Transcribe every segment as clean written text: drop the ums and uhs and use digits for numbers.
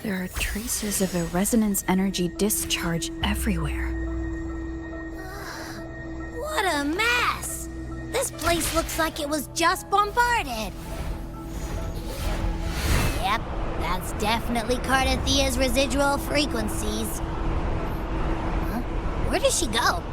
There are traces of a resonance energy discharge everywhere. What a mess! This place looks like it was just bombarded. Yep, that's definitely Carthyia's residual frequencies. Huh? Where does she go?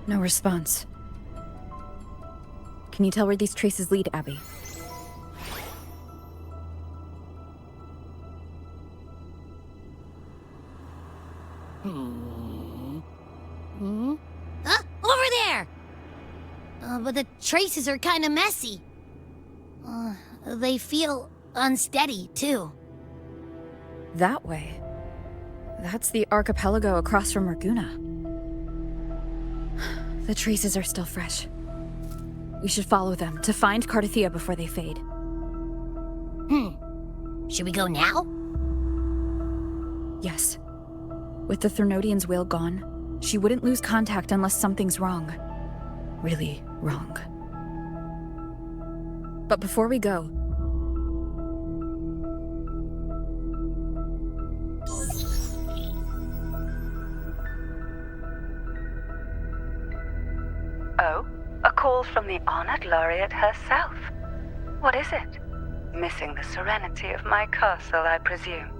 No response. Can you tell where these traces lead, Abby? Huh? Over there! But the traces are kind of messy. They feel unsteady, too. That way. That's the archipelago across from Ragunna. The traces are still fresh. We should follow them to find Carthyia before they fade. Should we go now? Yes. With the Threnodian's will gone, she wouldn't lose contact unless something's wrong. Really wrong. But before we go... Oh, a call from the honored laureate herself. What is it? Missing the serenity of my castle, I presume.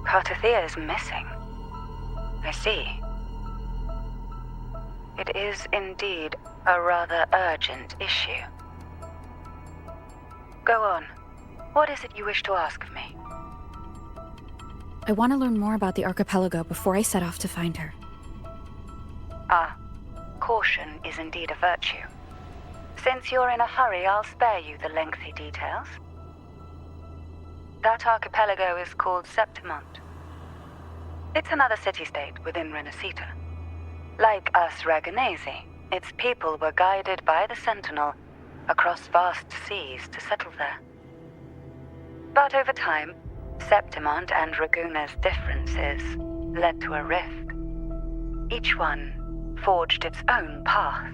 Carthyia is missing. I see. It is indeed a rather urgent issue. Go on. What is it you wish to ask of me? I want to learn more about the archipelago before I set off to find her. Caution is indeed a virtue. Since you're in a hurry, I'll spare you the lengthy details. That archipelago is called Septimont. It's another city-state within Renacita. Like us Raganesi, its people were guided by the Sentinel across vast seas to settle there. But over time, Septimont and Ragunna's differences led to a rift. Each one forged its own path.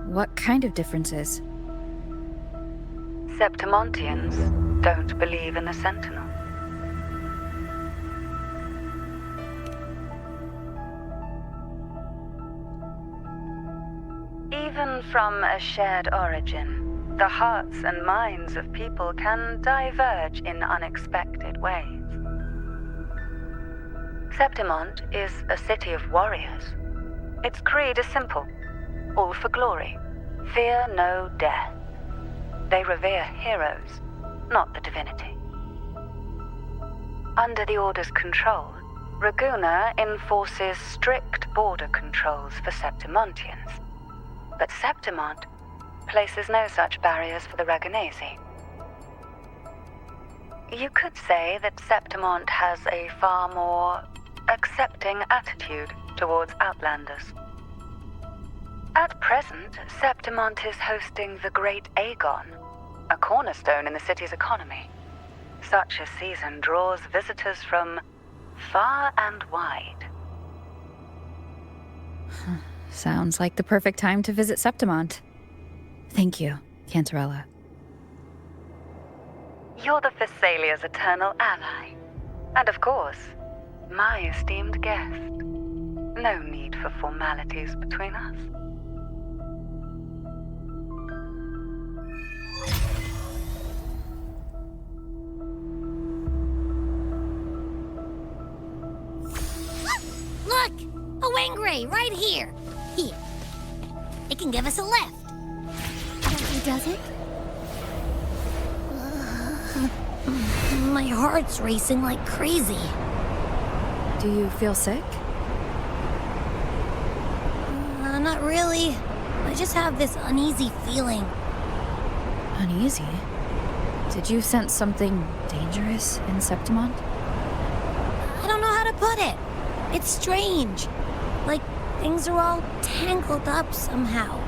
What kind of differences? Septimontians don't believe in the Sentinel. Even from a shared origin, the hearts and minds of people can diverge in unexpected ways. Septimont is a city of warriors. Its creed is simple, all for glory. Fear no death. They revere heroes, not the divinity. Under the Order's control, Ragunna enforces strict border controls for Septimontians. But Septimont places no such barriers for the Raganesi. You could say that Septimont has a far more accepting attitude towards outlanders. At present, Septimont is hosting the Great Aegon, a cornerstone in the city's economy. Such a season draws visitors from far and wide. Sounds like the perfect time to visit Septimont. Thank you, Cantarella. You're the Thessalia's eternal ally. And of course, my esteemed guest. No need for formalities between us. Look! A wingray right here! Here. It can give us a lift. Gently does it? My heart's racing like crazy. Do you feel sick? not really. I just have this uneasy feeling. Uneasy? Did you sense something dangerous in Septimont? I don't know how to put it. It's strange. Like things are all tangled up somehow.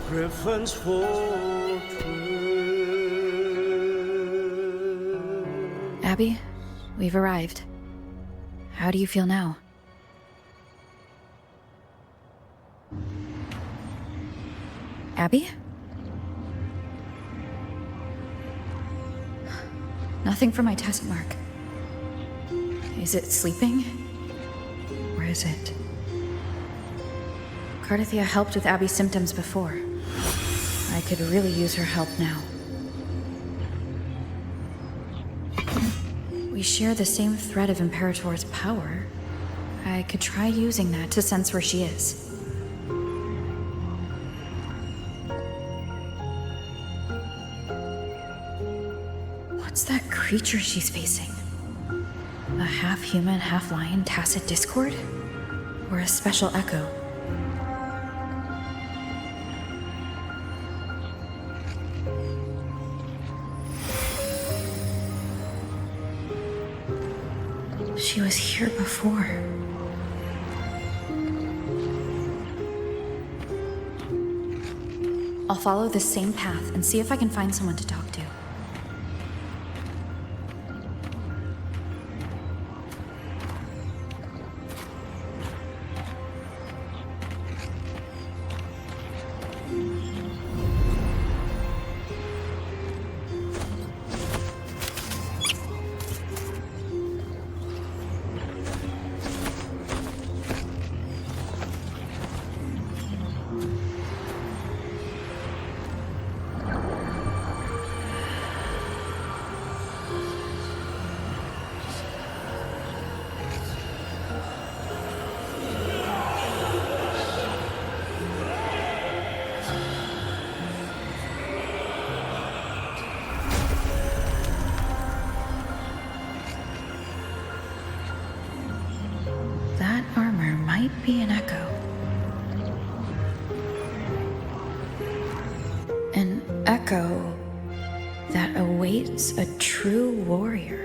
Griffin's fortress. Abby, we've arrived. How do you feel now? Abby? Nothing for my test mark. Is it sleeping? Or is it? Carthyia helped with Abby's symptoms before. I could really use her help now. We share the same thread of Imperator's power. I could try using that to sense where she is. What's that creature she's facing? A half-human, half-lion tacit discord? Or a special echo? She was here before. I'll follow this same path and see if I can find someone to talk to. Be an echo. An echo that awaits a true warrior.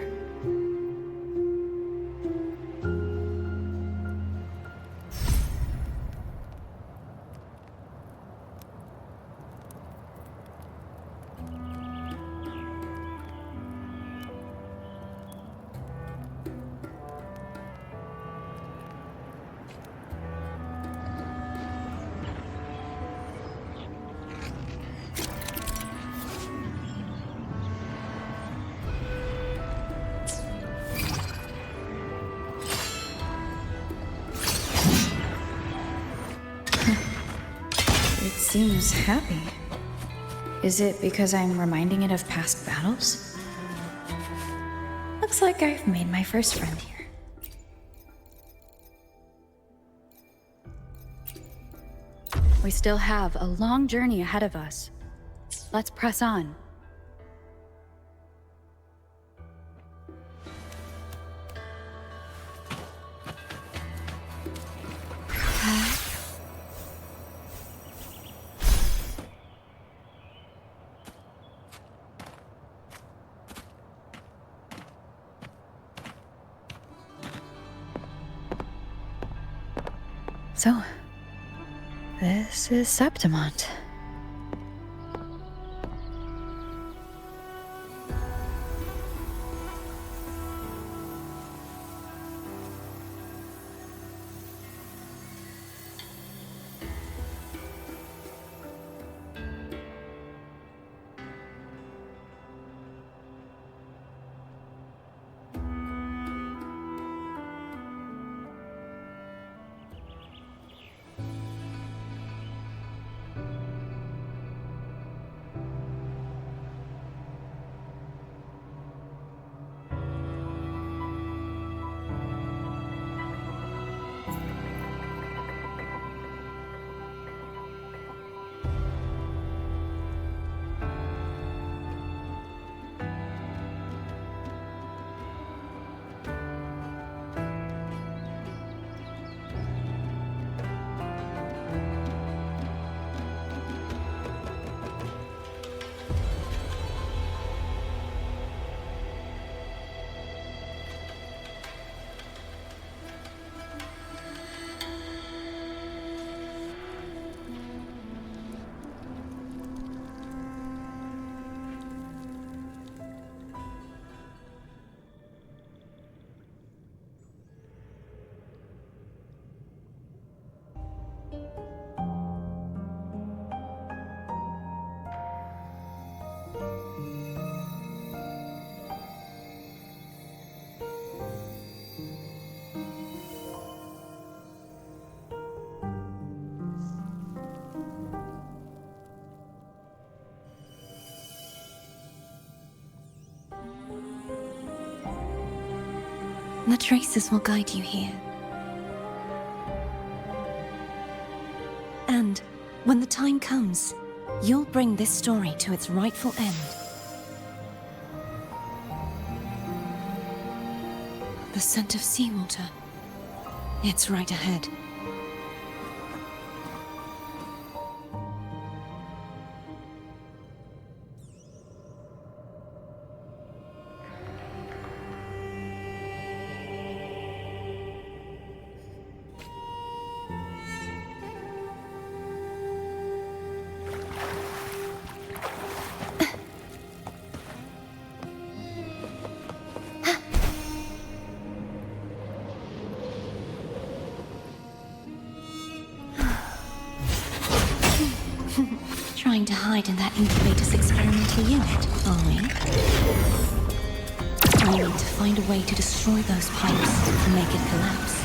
Seems happy. Is it because I'm reminding it of past battles? Looks like I've made my first friend here. We still have a long journey ahead of us. Let's press on. So, this is Septimont. The traces will guide you here. And when the time comes, you'll bring this story to its rightful end. The scent of seawater. It's right ahead. Trying to hide in that incubator's experimental unit, are we? I need to find a way to destroy those pipes and make it collapse.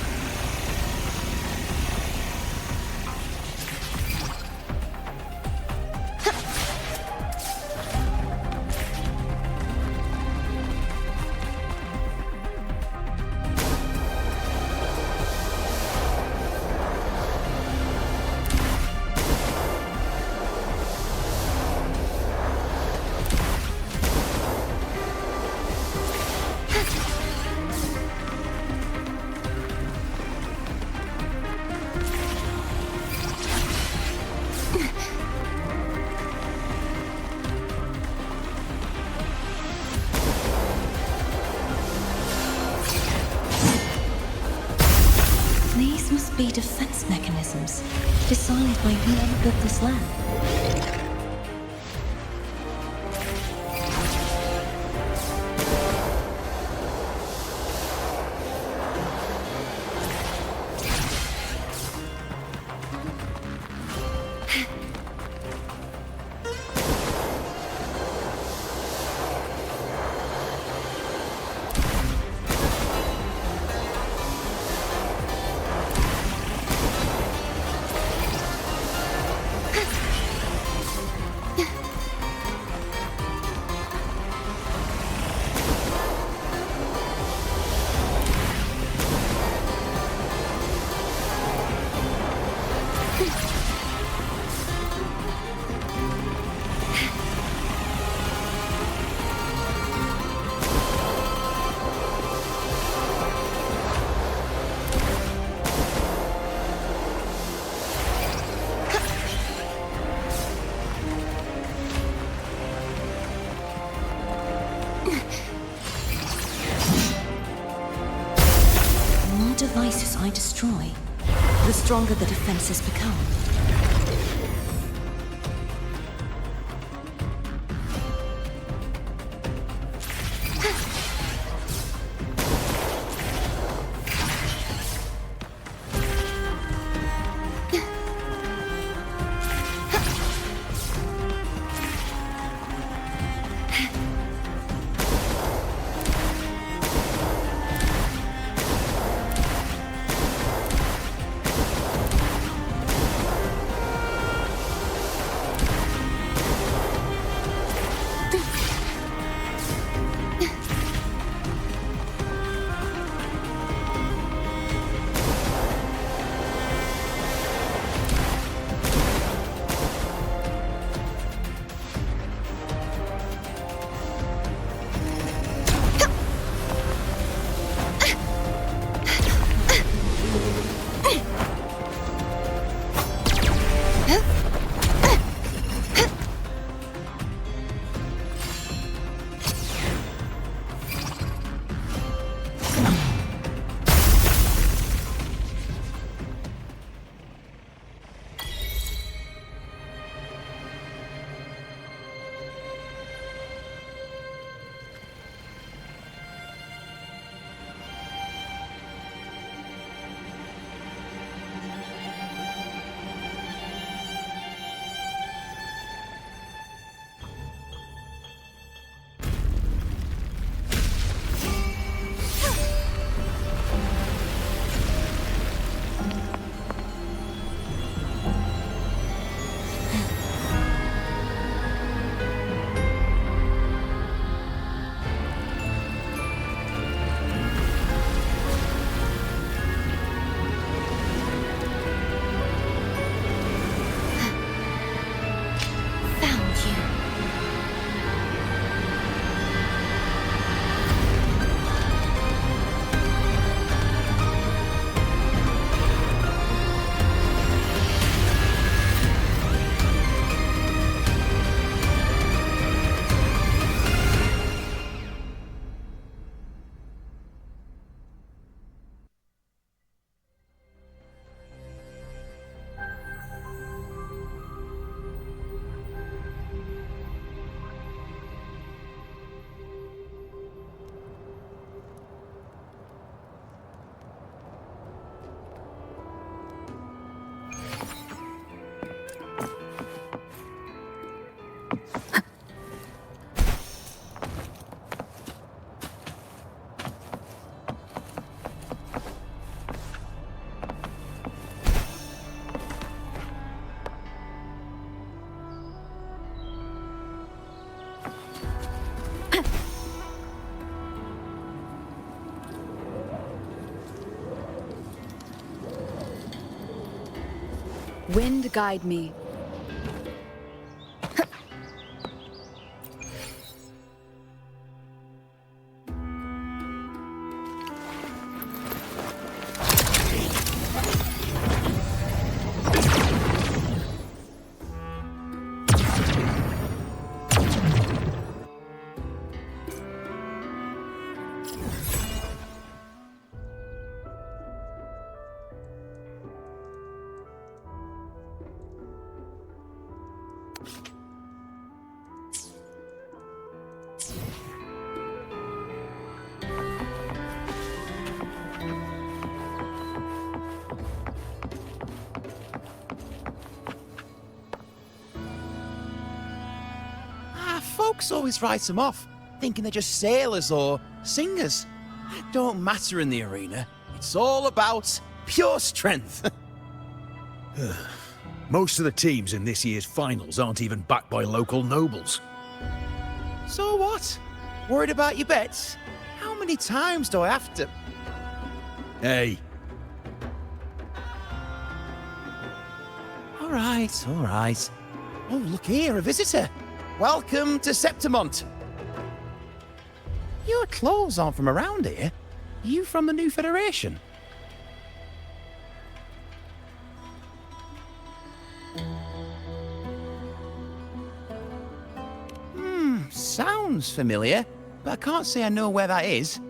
These must be defense mechanisms, designed by whoever built this lab. devices I destroy, the stronger the defenses become. Wind guide me. Folks always write them off, thinking they're just sailors or singers. It don't matter in the arena. It's all about pure strength. Most of the teams in this year's finals aren't even backed by local nobles. So what? Worried about your bets? How many times do I have to... Hey, All right. Oh, look here, a visitor. Welcome to Septimont. Your clothes aren't from around here. Are you from the New Federation? Sounds familiar, but I can't say I know where that is.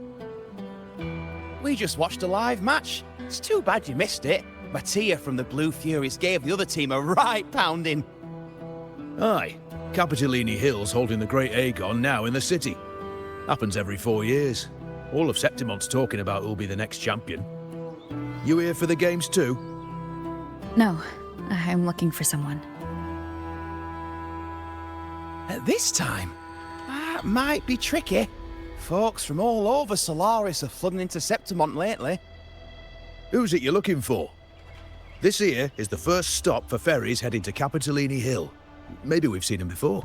We just watched a live match. It's too bad you missed it. Carthyia from the Blue Furies gave the other team a right pounding. Aye, Capitolini Hill's holding the Great Aegon now in the city. Happens every 4 years. All of Septimont's talking about who'll be the next champion. You here for the games too? No, I'm looking for someone. At this time? That might be tricky. Folks from all over Solaris are flooding into Septimont lately. Who's it you're looking for? This here is the first stop for ferries heading to Capitolini Hill. Maybe we've seen him before.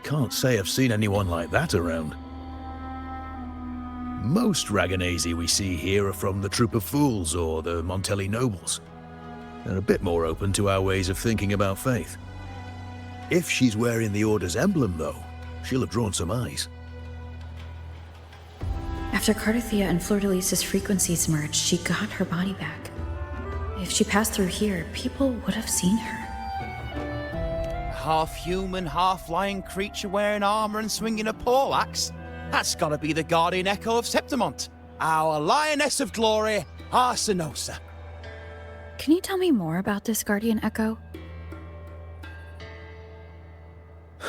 Can't say I've seen anyone like that around. Most Raganesi we see here are from the Troop of Fools or the Montelli Nobles. They're a bit more open to our ways of thinking about faith. If she's wearing the Order's emblem, though, she'll have drawn some eyes. After Carthyia and Fleur-de-Lis's frequencies merged, she got her body back. If she passed through here, people would have seen her. Half-human, half-lion creature wearing armor and swinging a poleaxe? That's gotta be the Guardian Echo of Septimont. Our Lioness of Glory, Arsinosa. Can you tell me more about this Guardian Echo?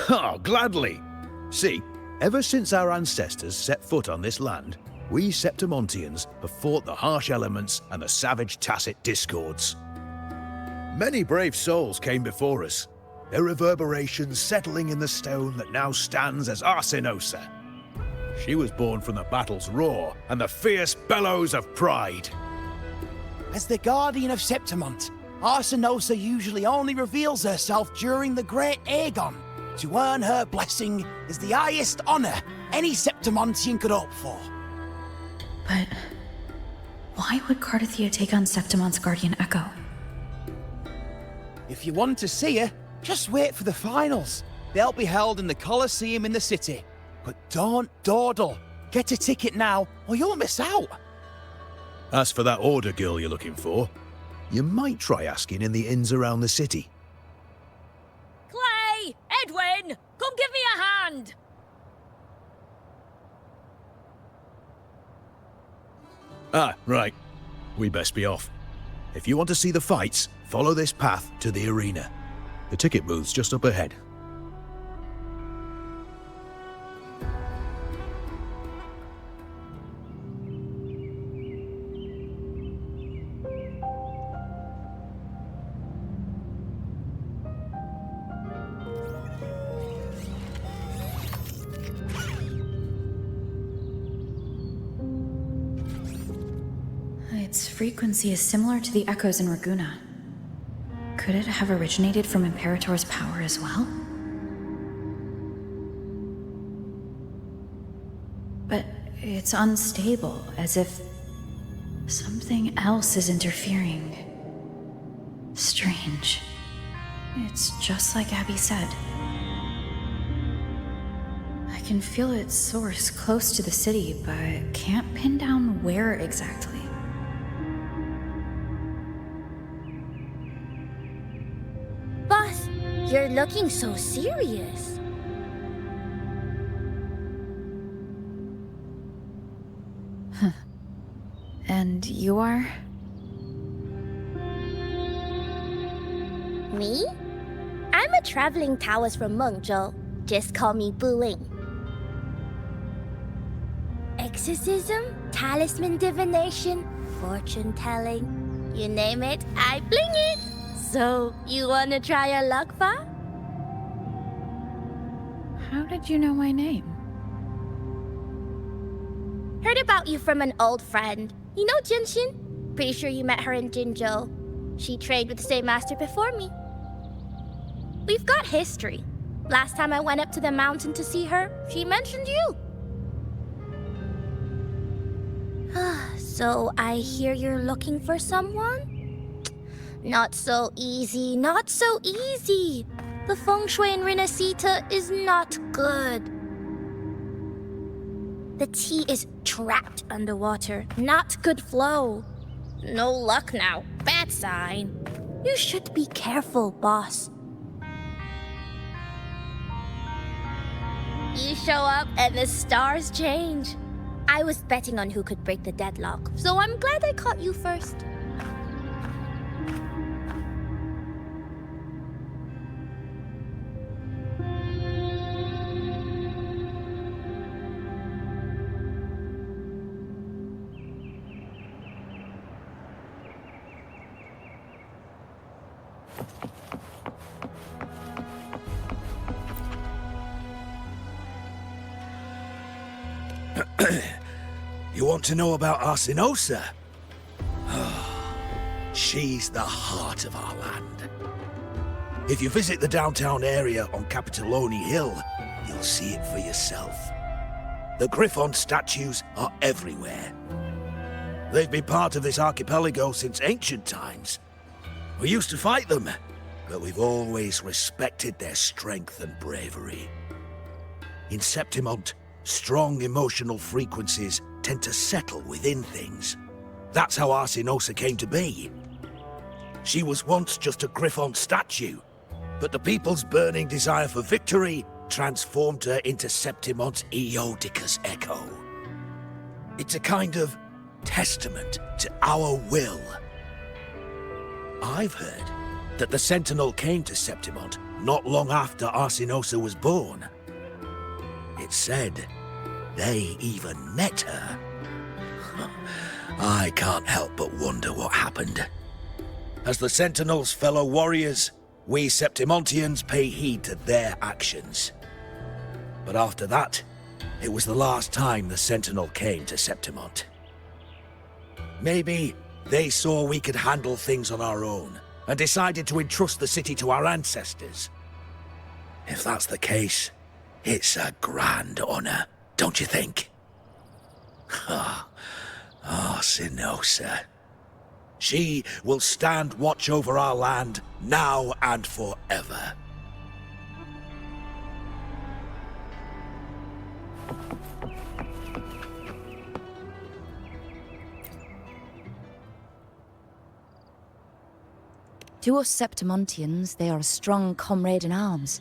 Oh, gladly! See, ever since our ancestors set foot on this land, we Septimontians have fought the harsh elements and the savage tacit discords. Many brave souls came before us, their reverberations settling in the stone that now stands as Arsinosa. She was born from the battle's roar and the fierce bellows of pride. As the Guardian of Septimont, Arsinosa usually only reveals herself during the Great Aegon. To earn her blessing is the highest honor any Septimontian could hope for. But why would Carthyia take on Septimont's Guardian Echo? If you want to see her, just wait for the finals. They'll be held in the Colosseum in the city. But don't dawdle. Get a ticket now, or you'll miss out. As for that Order girl you're looking for, you might try asking in the inns around the city. Clay! Edwin! Come give me a hand! Ah, right. We best be off. If you want to see the fights, follow this path to the arena. The ticket booth's just up ahead. Its frequency is similar to the echoes in Raguna. Could it have originated from Imperator's power as well? But it's unstable, as if something else is interfering. Strange. It's just like Abby said. I can feel its source close to the city, but can't pin down where exactly. Boss, you're looking so serious. And you are? Me? I'm a traveling Taoist from Mengzhou. Just call me Buling. Exorcism, talisman divination, fortune telling. You name it, I bling it. So, you wanna try your luck, Fa? How did you know my name? Heard about you from an old friend. You know Jinshin? Pretty sure you met her in Jinzhou. She trained with the same master before me. We've got history. Last time I went up to the mountain to see her, she mentioned you. So I hear you're looking for someone? Not so easy, not so easy. The feng shui in Renacita is not good. The tea is trapped underwater, not good flow. No luck now, bad sign. You should be careful, boss. You show up and the stars change. I was betting on who could break the deadlock, so I'm glad I caught you first. You want to know about Arsinosa? She's the heart of our land. If you visit the downtown area on Capitolone Hill, you'll see it for yourself. The Griffon statues are everywhere. They've been part of this archipelago since ancient times. We used to fight them, but we've always respected their strength and bravery. In Septimont, strong emotional frequencies tend to settle within things. That's how Arsinosa came to be. She was once just a Griffon statue, but the people's burning desire for victory transformed her into Septimont's Eodica's echo. It's a kind of testament to our will. I've heard that the Sentinel came to Septimont not long after Arsinosa was born. It's said they even met her. I can't help but wonder what happened. As the Sentinel's fellow warriors, we Septimontians pay heed to their actions. But after that, it was the last time the Sentinel came to Septimont. Maybe they saw we could handle things on our own and decided to entrust the city to our ancestors. If that's the case, it's a grand honor, don't you think? Arsinosa. She will stand watch over our land now and forever. To us Septimontians, they are a strong comrade in arms.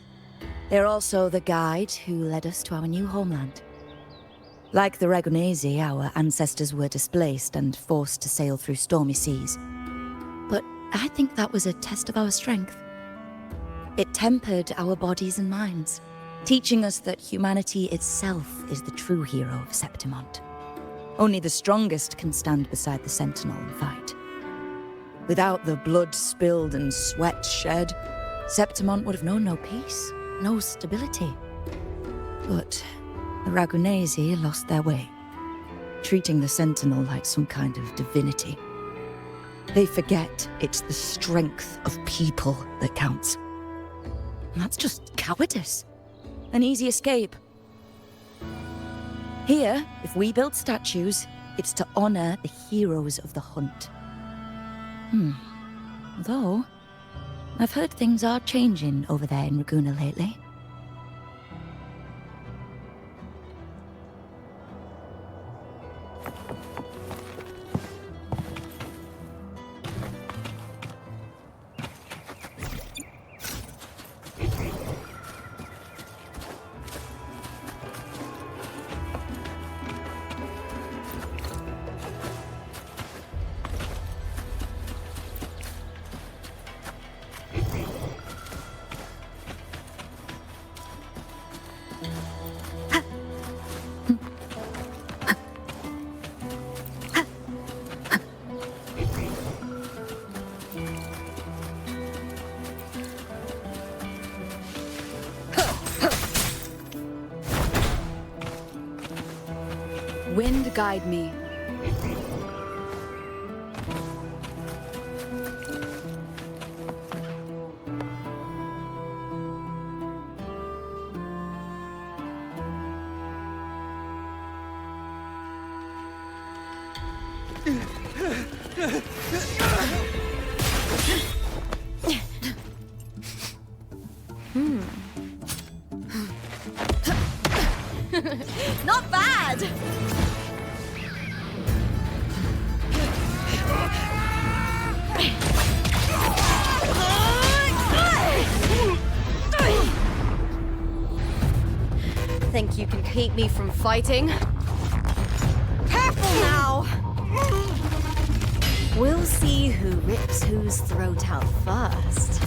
They are also the guide who led us to our new homeland. Like the Ragonesi, our ancestors were displaced and forced to sail through stormy seas. But I think that was a test of our strength. It tempered our bodies and minds, teaching us that humanity itself is the true hero of Septimont. Only the strongest can stand beside the Sentinel and fight. Without the blood spilled and sweat shed, Septimont would have known no peace, no stability. But the Ragonesi lost their way, treating the Sentinel like some kind of divinity. They forget it's the strength of people that counts. And that's just cowardice. An easy escape. Here, if we build statues, it's to honor the heroes of the hunt. Although, I've heard things are changing over there in Raguna lately. Wind guide me. Not bad! Thank keep me from fighting. Careful now! We'll see who rips whose throat out first.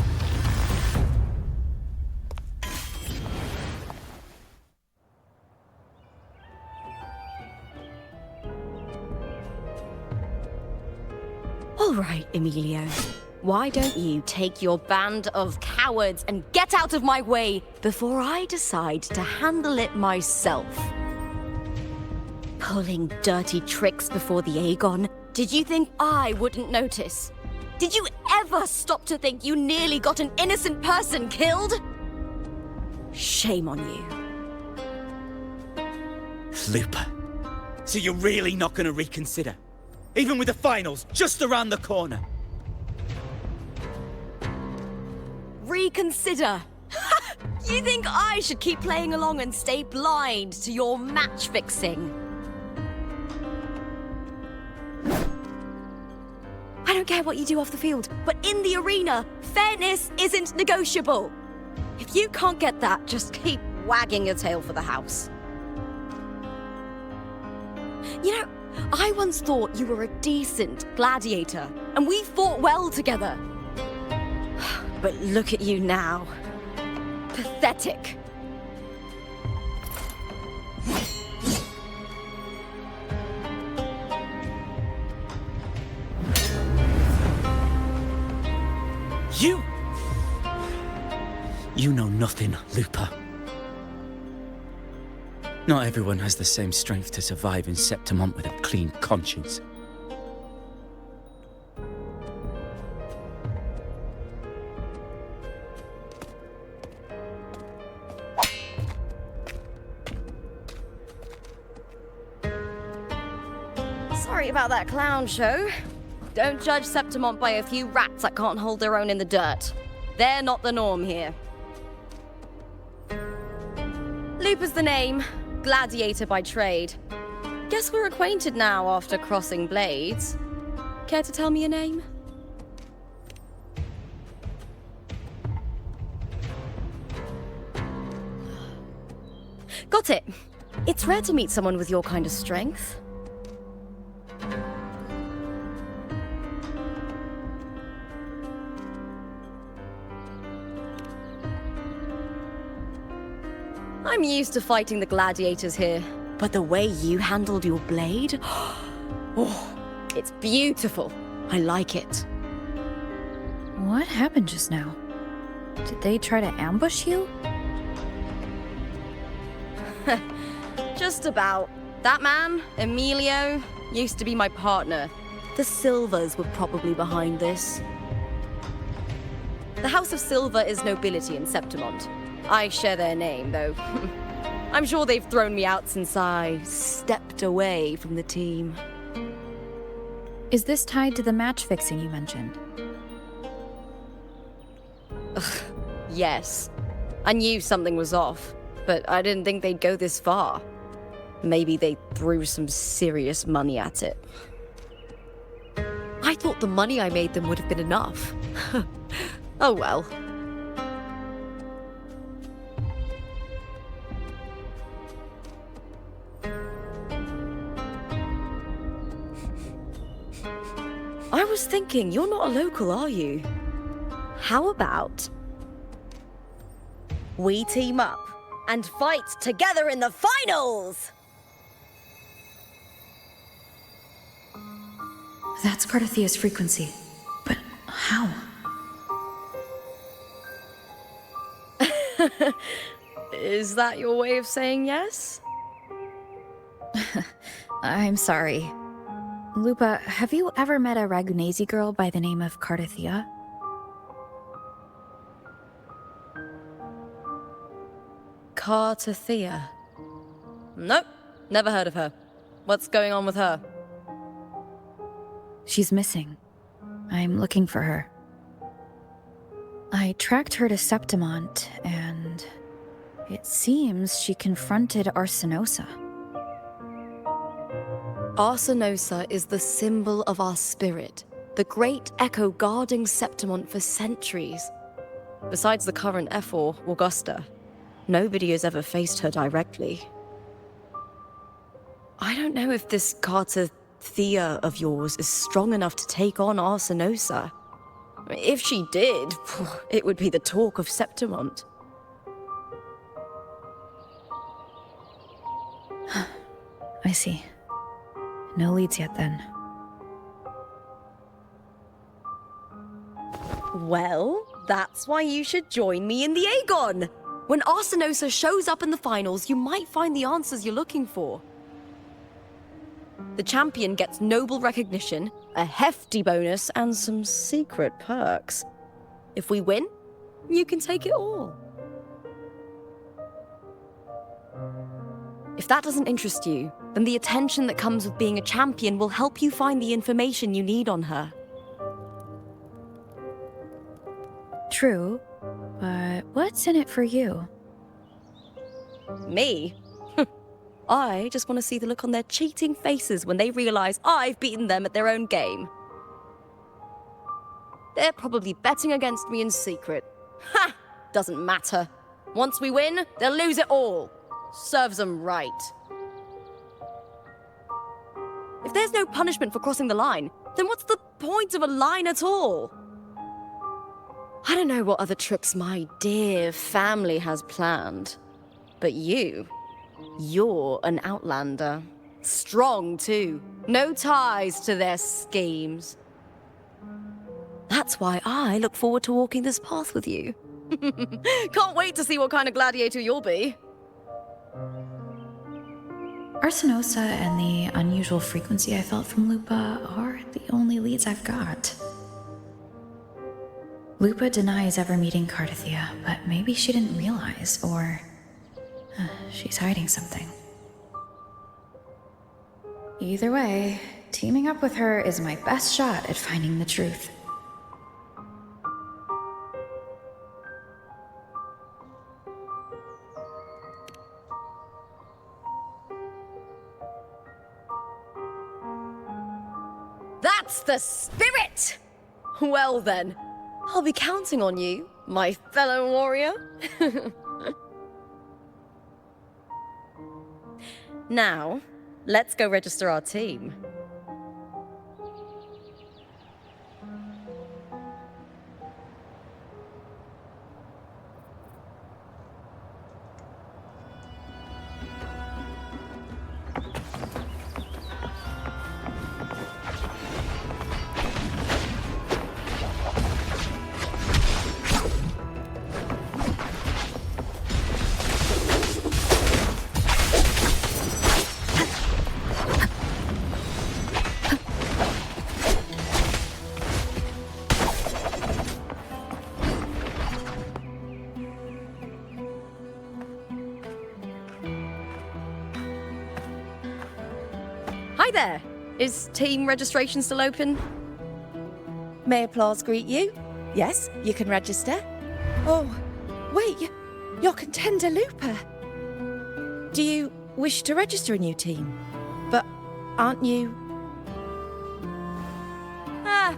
All right, Emilio. Why don't you take your band of cowards and get out of my way before I decide to handle it myself? Pulling dirty tricks before the Aegon? Did you think I wouldn't notice? Did you ever stop to think you nearly got an innocent person killed? Shame on you. Lupa. So you're really not gonna reconsider? Even with the finals just around the corner? Reconsider? You think I should keep playing along and stay blind to your match fixing? I don't care what you do off the field, but in the arena, fairness isn't negotiable. If you can't get that, just keep wagging your tail for the house. You know, I once thought you were a decent gladiator, and we fought well together. But look at you now. Pathetic. You know nothing, Lupa. Not everyone has the same strength to survive in Septimont with a clean conscience. Sorry about that clown show. Don't judge Septimont by a few rats that can't hold their own in the dirt. They're not the norm here. Lupa's the name, gladiator by trade. Guess we're acquainted now after crossing blades. Care to tell me your name? Got it. It's rare to meet someone with your kind of strength. I'm used to fighting the gladiators here, but the way you handled your blade, oh, it's beautiful. I like it. What happened just now? Did they try to ambush you? Just about. That man, Emilio, used to be my partner. The Silvers were probably behind this. The House of Silver is nobility in Septimont. I share their name, though. I'm sure they've thrown me out since I stepped away from the team. Is this tied to the match fixing you mentioned? Ugh, yes. I knew something was off, but I didn't think they'd go this far. Maybe they threw some serious money at it. I thought the money I made them would have been enough. Oh well. I was thinking, you're not a local, are you? How about we team up and fight together in the finals? That's Carthyia's frequency. But how? Is that your way of saying yes? I'm sorry. Lupa, have you ever met a Ragunesi girl by the name of Carthyia? Carthyia? Nope, never heard of her. What's going on with her? She's missing. I'm looking for her. I tracked her to Septimont, and it seems she confronted Arsinosa. Arsinosa is the symbol of our spirit, the great echo guarding Septimont for centuries. Besides the current F4, Augusta, nobody has ever faced her directly. I don't know if this Carthyia of yours is strong enough to take on Arsinosa. If she did, it would be the talk of Septimont. I see. No leads yet, then. Well, that's why you should join me in the Aegon! When Arsinosa shows up in the finals, you might find the answers you're looking for. The champion gets noble recognition, a hefty bonus, and some secret perks. If we win, you can take it all. If that doesn't interest you, then the attention that comes with being a champion will help you find the information you need on her. True, but what's in it for you? Me? I just want to see the look on their cheating faces when they realize I've beaten them at their own game. They're probably betting against me in secret. Ha! Doesn't matter. Once we win, they'll lose it all. Serves them right. If there's no punishment for crossing the line, then what's the point of a line at all? I don't know what other tricks my dear family has planned, but you're an outlander. Strong, too. No ties to their schemes. That's why I look forward to walking this path with you. Can't wait to see what kind of gladiator you'll be. Arsinosa and the unusual frequency I felt from Lupa are the only leads I've got. Lupa denies ever meeting Carthyia, but maybe she didn't realize, or she's hiding something. Either way, teaming up with her is my best shot at finding the truth. That's the spirit! Well then, I'll be counting on you, my fellow warrior. Now, let's go register our team. Hi there! Is team registration still open? May applause greet you? Yes, you can register. Oh, wait, you're contender Lupa. Do you wish to register a new team? But aren't you...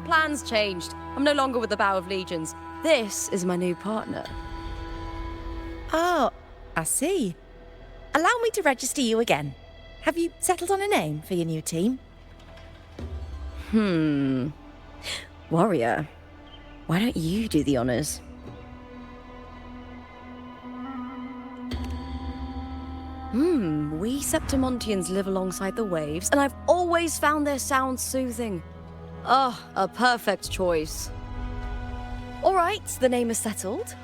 Plans changed. I'm no longer with the Bow of Legions. This is my new partner. Oh, I see. Allow me to register you again. Have you settled on a name for your new team? Warrior, why don't you do the honors? We Septimontians live alongside the waves, and I've always found their sound soothing. Oh, a perfect choice. All right, the name is settled.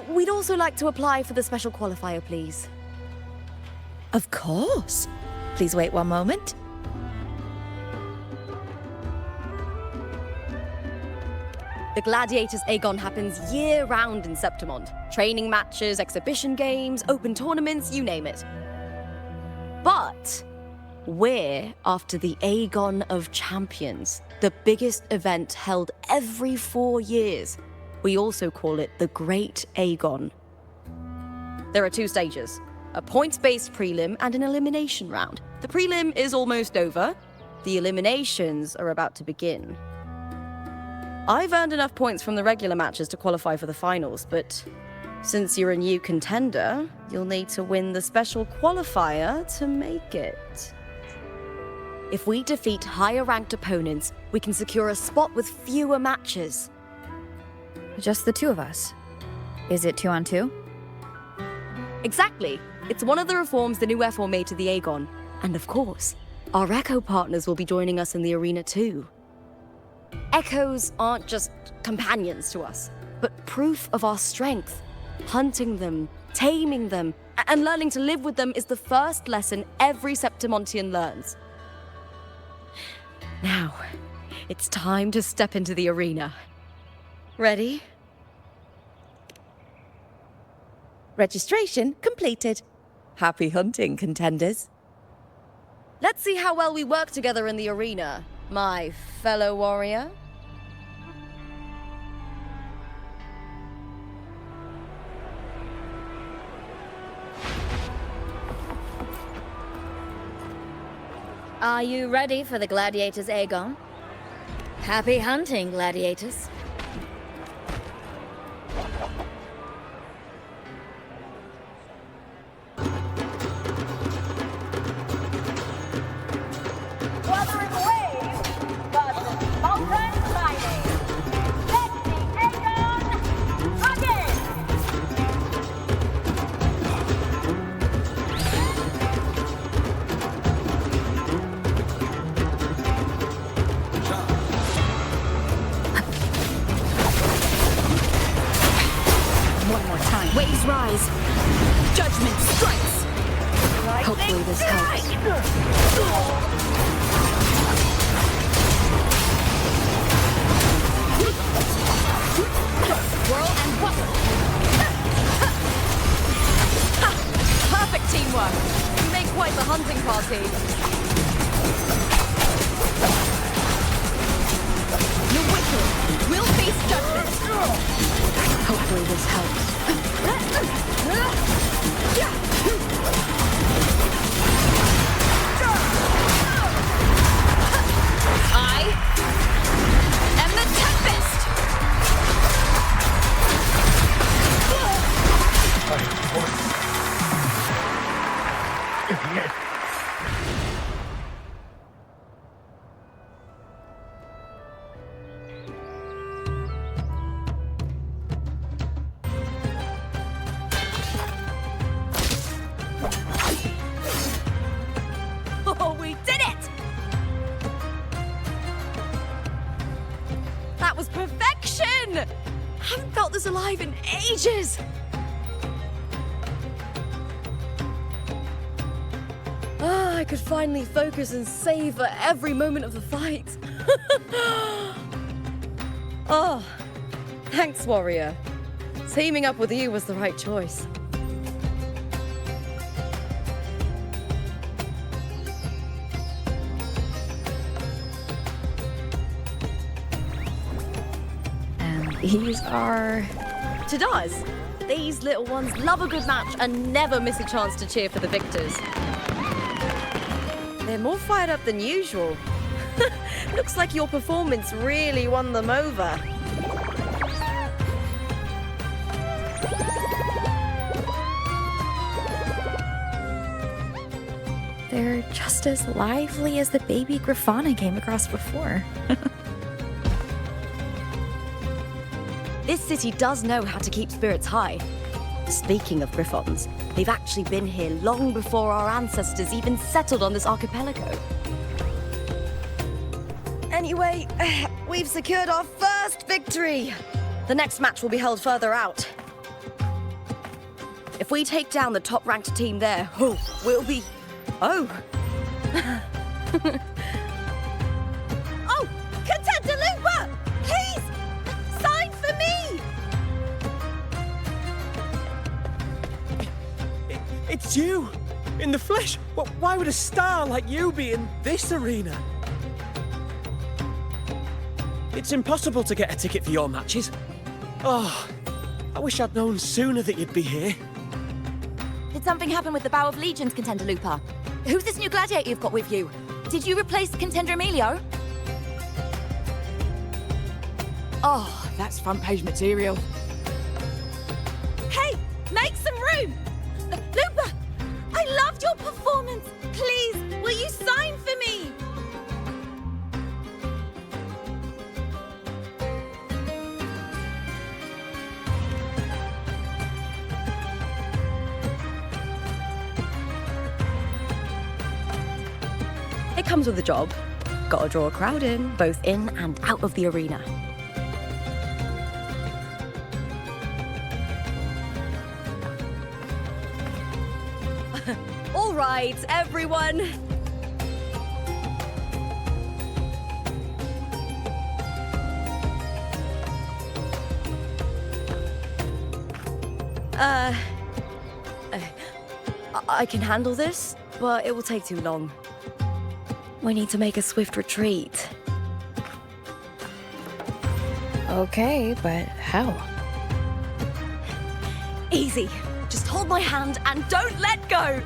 We'd also like to apply for the special qualifier, please. Of course. Please wait one moment. The Gladiators Aegon happens year-round in Septimont. Training matches, exhibition games, open tournaments, you name it. But we're after the Aegon of Champions, the biggest event held every 4 years. We also call it the Great Aegon. There are 2 stages, a points-based prelim and an elimination round. The prelim is almost over. The eliminations are about to begin. I've earned enough points from the regular matches to qualify for the finals, but since you're a new contender, you'll need to win the special qualifier to make it. If we defeat higher-ranked opponents, we can secure a spot with fewer matches. Just the two of us. Is it 2-on-2? Exactly. It's one of the reforms the new FO made to the Aegon. And of course, our Echo partners will be joining us in the arena too. Echoes aren't just companions to us, but proof of our strength. Hunting them, taming them, and learning to live with them is the first lesson every Septimontian learns. Now, it's time to step into the arena. Ready? Registration completed. Happy hunting, contenders. Let's see how well we work together in the arena, my fellow warrior. Are you ready for the gladiators, Aegon? Happy hunting, gladiators. Wuthering Waves versus Mountain Riding. Let's see Aegon again! One more time. Waves rise. Judgment strikes. Hopefully this helps. Whirl and buckle. Perfect teamwork. You make quite the hunting party. The wicked will face judgment. Hopefully this helps. I am the Tempest. Oh, we did it! That was perfection! Haven't felt this alive in ages! Ah, I could finally focus and savor every moment of the fight. Oh, thanks, warrior. Teaming up with you was the right choice. And these are... To does. These little ones love a good match and never miss a chance to cheer for the victors. They're more fired up than usual. Looks like your performance really won them over. They're just as lively as the baby Grafana came across before. This city does know how to keep spirits high. Speaking of Griffons, they've actually been here long before our ancestors even settled on this archipelago. Anyway, we've secured our first victory. The next match will be held further out. If we take down the top-ranked team there, we'll be... Oh! Oh! Contender Lupa! Please! Sign for me! It's you! In the flesh! Why would a star like you be in this arena? It's impossible to get a ticket for your matches. Oh, I wish I'd known sooner that you'd be here. Did something happen with the Bow of Legions, Contender Lupa? Who's this new gladiator you've got with you? Did you replace Contender Emilio? Oh, that's front page material. Hey, make some room! Lupa, I loved your performance. Please, will you sign for me? It comes with the job. Gotta draw a crowd in, both in and out of the arena. All right, everyone. I can handle this, but it will take too long. We need to make a swift retreat. Okay, but how? Easy. Just hold my hand and don't let go.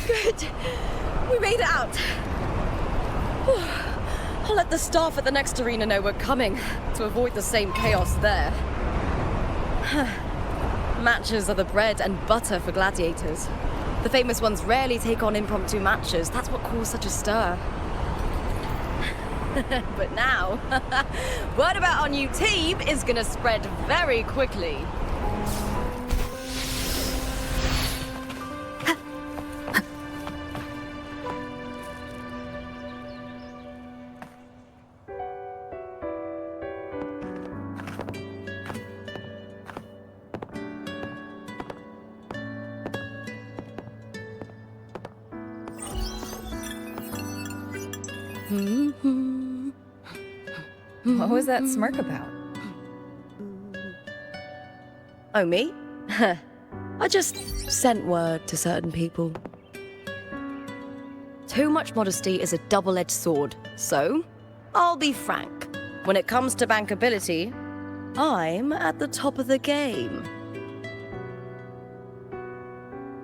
Good. We made it out. I'll let the staff at the next arena know we're coming to avoid the same chaos there. Matches are the bread and butter for gladiators. The famous ones rarely take on impromptu matches. That's what caused such a stir. But now, word about our new team is gonna spread very quickly. What was that smirk about? Oh, me? I just sent word to certain people. Too much modesty is a double-edged sword, so I'll be frank. When it comes to bankability, I'm at the top of the game.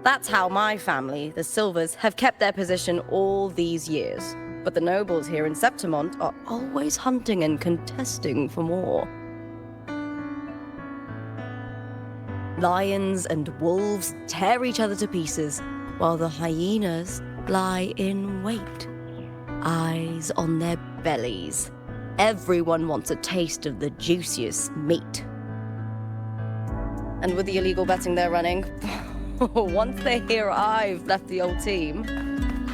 That's how my family, the Silvers, have kept their position all these years. But the nobles here in Septimont are always hunting and contesting for more. Lions and wolves tear each other to pieces, while the hyenas lie in wait, eyes on their bellies. Everyone wants a taste of the juiciest meat. And with the illegal betting they're running, once they hear I've left the old team,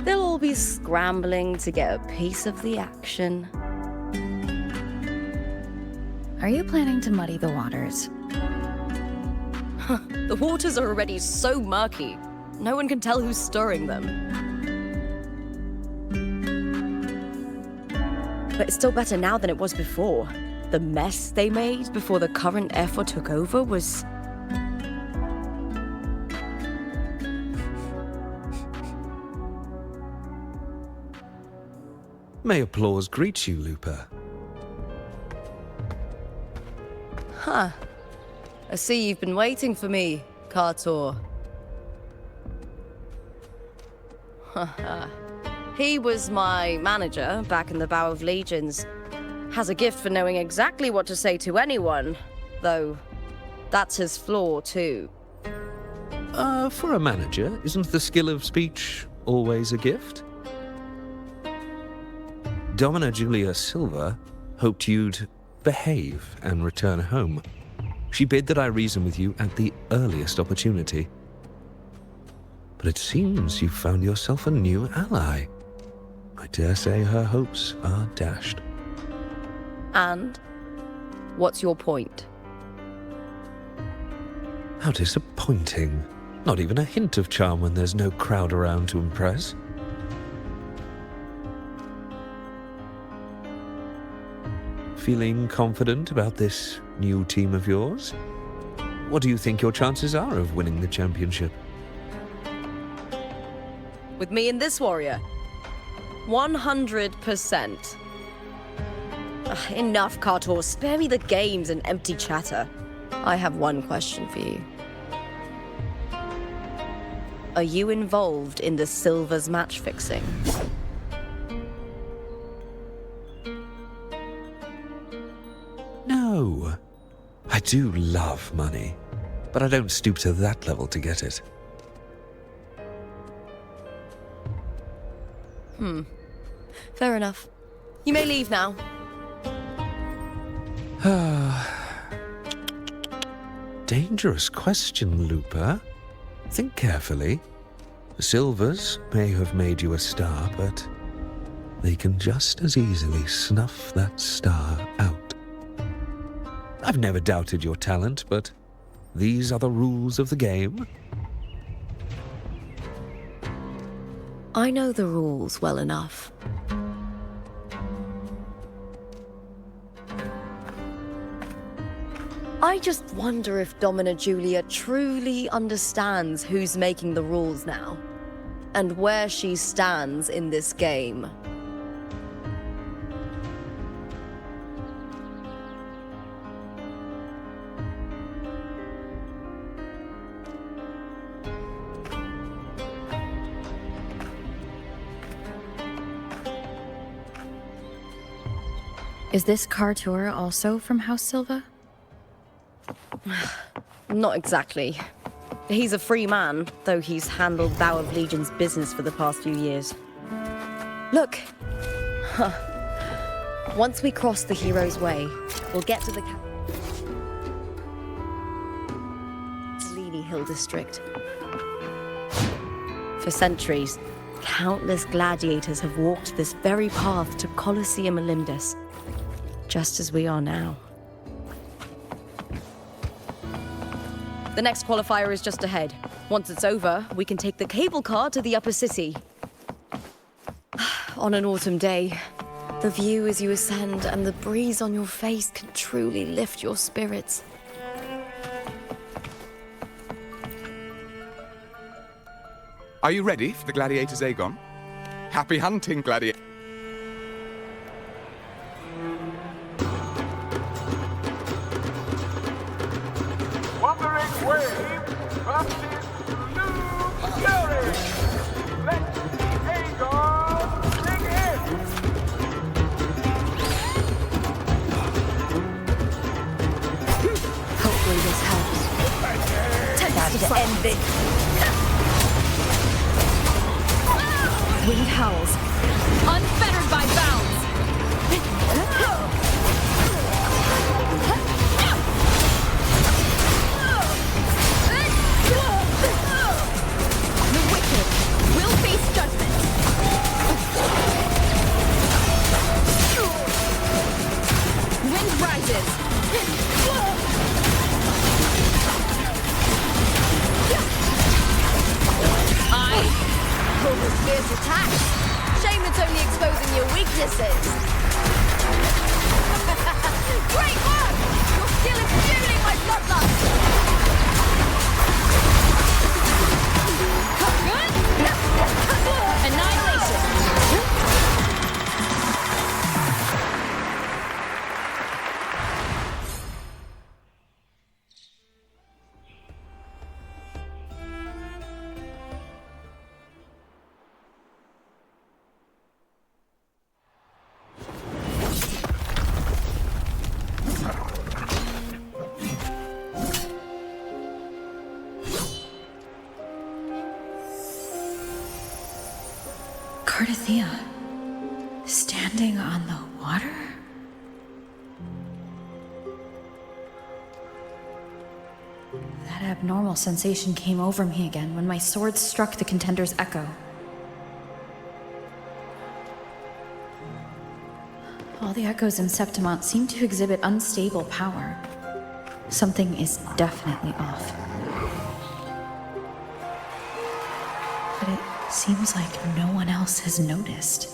they'll all be scrambling to get a piece of the action. Are you planning to muddy the waters? The waters are already so murky, no one can tell who's stirring them. But it's still better now than it was before. The mess they made before the current effort took over was... May applause greet you, Lupa. Huh. I see you've been waiting for me, Carthyia. He was my manager back in the Bow of Legions. Has a gift for knowing exactly what to say to anyone, though that's his flaw too. For a manager, isn't the skill of speech always a gift? Domina Julia Silva hoped you'd behave and return home. She bid that I reason with you at the earliest opportunity. But it seems you've found yourself a new ally. I dare say her hopes are dashed. And? What's your point? How disappointing. Not even a hint of charm when there's no crowd around to impress. Feeling confident about this new team of yours? What do you think your chances are of winning the championship? With me and this warrior? 100%. Enough, Cartor. Spare me the games and empty chatter. I have one question for you. Are you involved in the Silver's match fixing? No. I do love money, but I don't stoop to that level to get it. Fair enough. You may leave now. Dangerous question, Lupa. Think carefully. The Silvers may have made you a star, but they can just as easily snuff that star out. I've never doubted your talent, but these are the rules of the game. I know the rules well enough. I just wonder if Domina Julia truly understands who's making the rules now, and where she stands in this game. Is this Carthyia also from House Silva? Not exactly. He's a free man, though he's handled Vow of Legion's business for the past few years. Look! Huh. Once we cross the Hero's Way, we'll get to the Lily Hill district. For centuries, countless gladiators have walked this very path to Colosseum Olympus, just as we are now. The next qualifier is just ahead. Once it's over, we can take the cable car to the upper city. On an autumn day, the view as you ascend and the breeze on your face can truly lift your spirits. Are you ready for the gladiators, Aegon? Happy hunting, gladiator. Wuthering Waves versus Lupa. Let the Aegon begin! Hopefully this helps. Time to end this. Winged howls, unfettered by bounds. The wicked will face judgment. Wind rises. Rover's fierce attacks. Shame it's only exposing your weaknesses. Great work! Your skill is fueling my bloodlust. Good. Annihilation. Carthyia, standing on the water? That abnormal sensation came over me again when my sword struck the contender's echo. All the echoes in Septimont seem to exhibit unstable power. Something is definitely off. But it seems like no one else has noticed.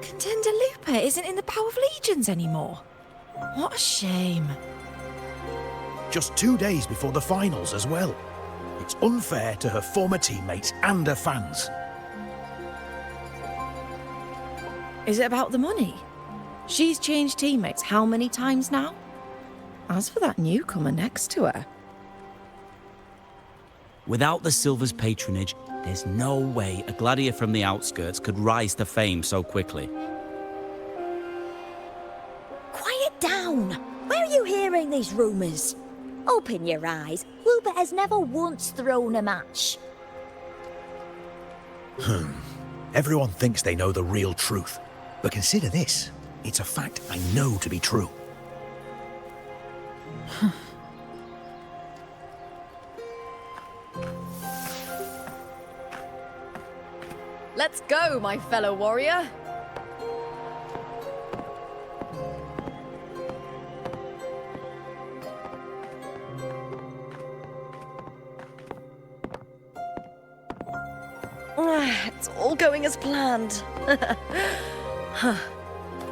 Contender Lupa isn't in the Vow of Legions anymore. What a shame. Just 2 days before the finals as well. It's unfair to her former teammates and her fans. Is it about the money? She's changed teammates how many times now? As for that newcomer next to her... Without the Silver's patronage, there's no way a gladiator from the outskirts could rise to fame so quickly. Quiet down! Where are you hearing these rumours? Open your eyes. Lupa has never once thrown a match. Everyone thinks they know the real truth. But consider this. It's a fact I know to be true. Let's go, my fellow warrior. It's all going as planned.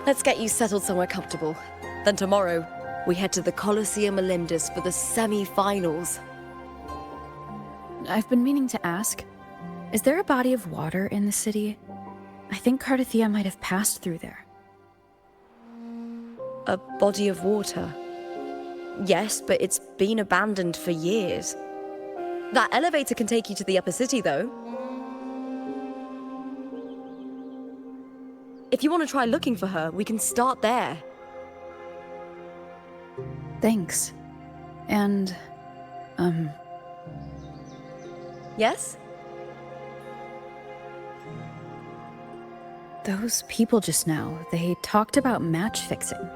Let's get you settled somewhere comfortable. Then tomorrow, we head to the Colosseum Melindus for the semi-finals. I've been meaning to ask, is there a body of water in the city? I think Carthyia might have passed through there. A body of water? Yes, but it's been abandoned for years. That elevator can take you to the upper city, though. If you want to try looking for her, we can start there. Thanks. And, Yes? those people just now, they talked about match fixing.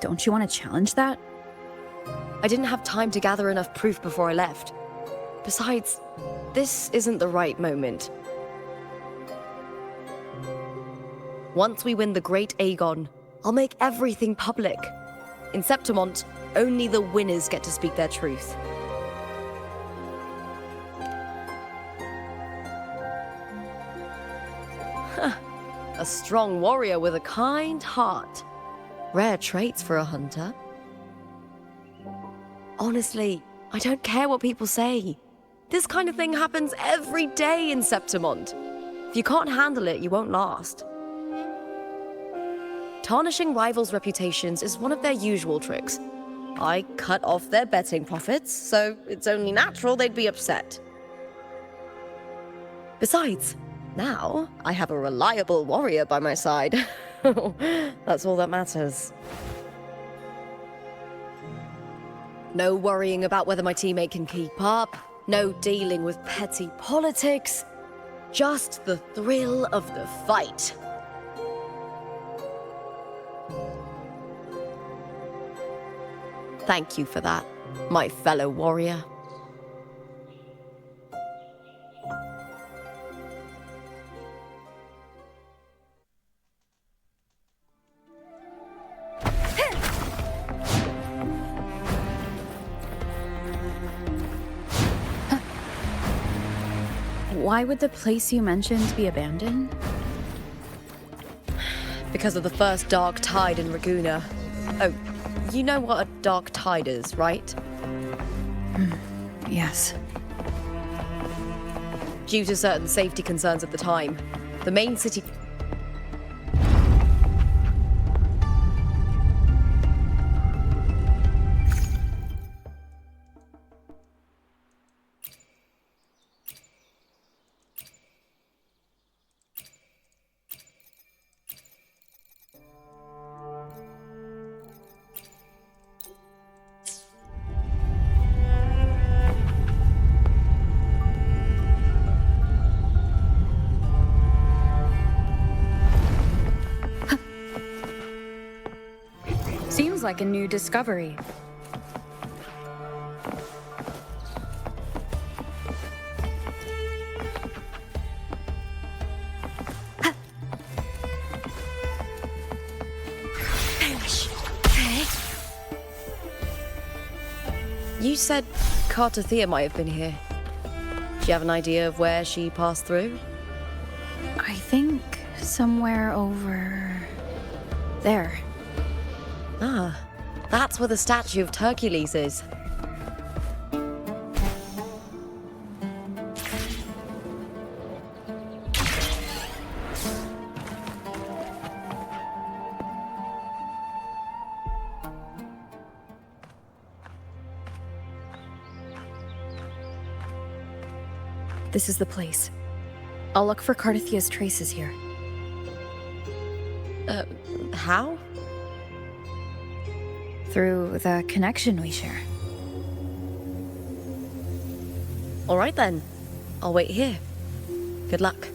Don't you want to challenge that? I didn't have time to gather enough proof before I left. Besides, this isn't the right moment. Once we win the Great Aegon, I'll make everything public. In Septimont, only the winners get to speak their truth. A strong warrior with a kind heart. Rare traits for a hunter. Honestly, I don't care what people say. This kind of thing happens every day in Septimont. If you can't handle it, you won't last. Tarnishing rivals' reputations is one of their usual tricks. I cut off their betting profits, so it's only natural they'd be upset. Besides, now I have a reliable warrior by my side. That's all that matters. No worrying about whether my teammate can keep up. No dealing with petty politics. Just the thrill of the fight. Thank you for that, my fellow warrior. Why would the place you mentioned be abandoned? Because of the first dark tide in Raguna. Oh, you know what a dark tide is, right? Yes. Due to certain safety concerns at the time, the main city... Seems like a new discovery. You said Carthyia might have been here. Do you have an idea of where she passed through? I think somewhere over there. Ah, that's where the statue of Hercules is. This is the place. I'll look for Carthyia's traces here. How? Through the connection we share. All right then. I'll wait here. Good luck.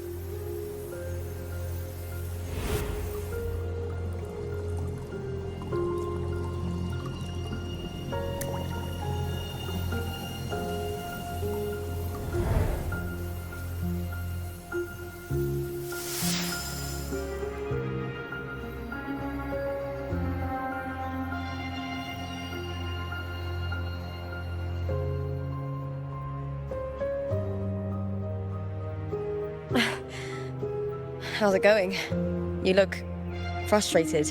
How's it going? You look frustrated.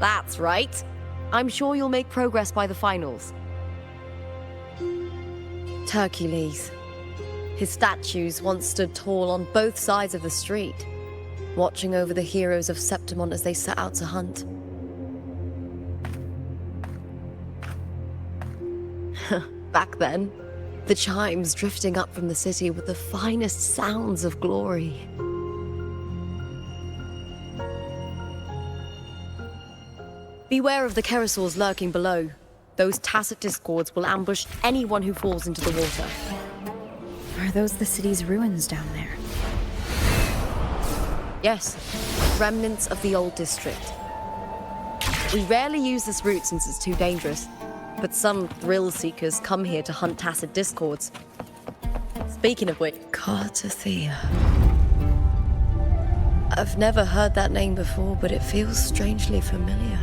That's right. I'm sure you'll make progress by the finals. Hercules. His statues once stood tall on both sides of the street, watching over the heroes of Septimont as they set out to hunt. Back then, the chimes drifting up from the city with the finest sounds of glory. Beware of the Kerosaurs lurking below. Those tacit discords will ambush anyone who falls into the water. Are those the city's ruins down there? Yes, remnants of the old district. We rarely use this route since it's too dangerous, but some thrill-seekers come here to hunt tacit discords. Speaking of which, Carthyia. I've never heard that name before, but it feels strangely familiar.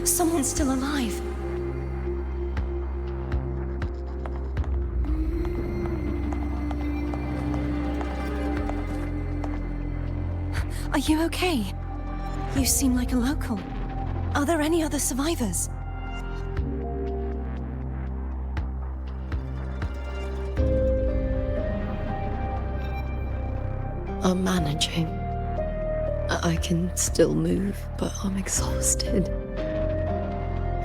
Someone's still alive. Are you okay? You seem like a local. Are there any other survivors? I'm managing. I can still move, but I'm exhausted.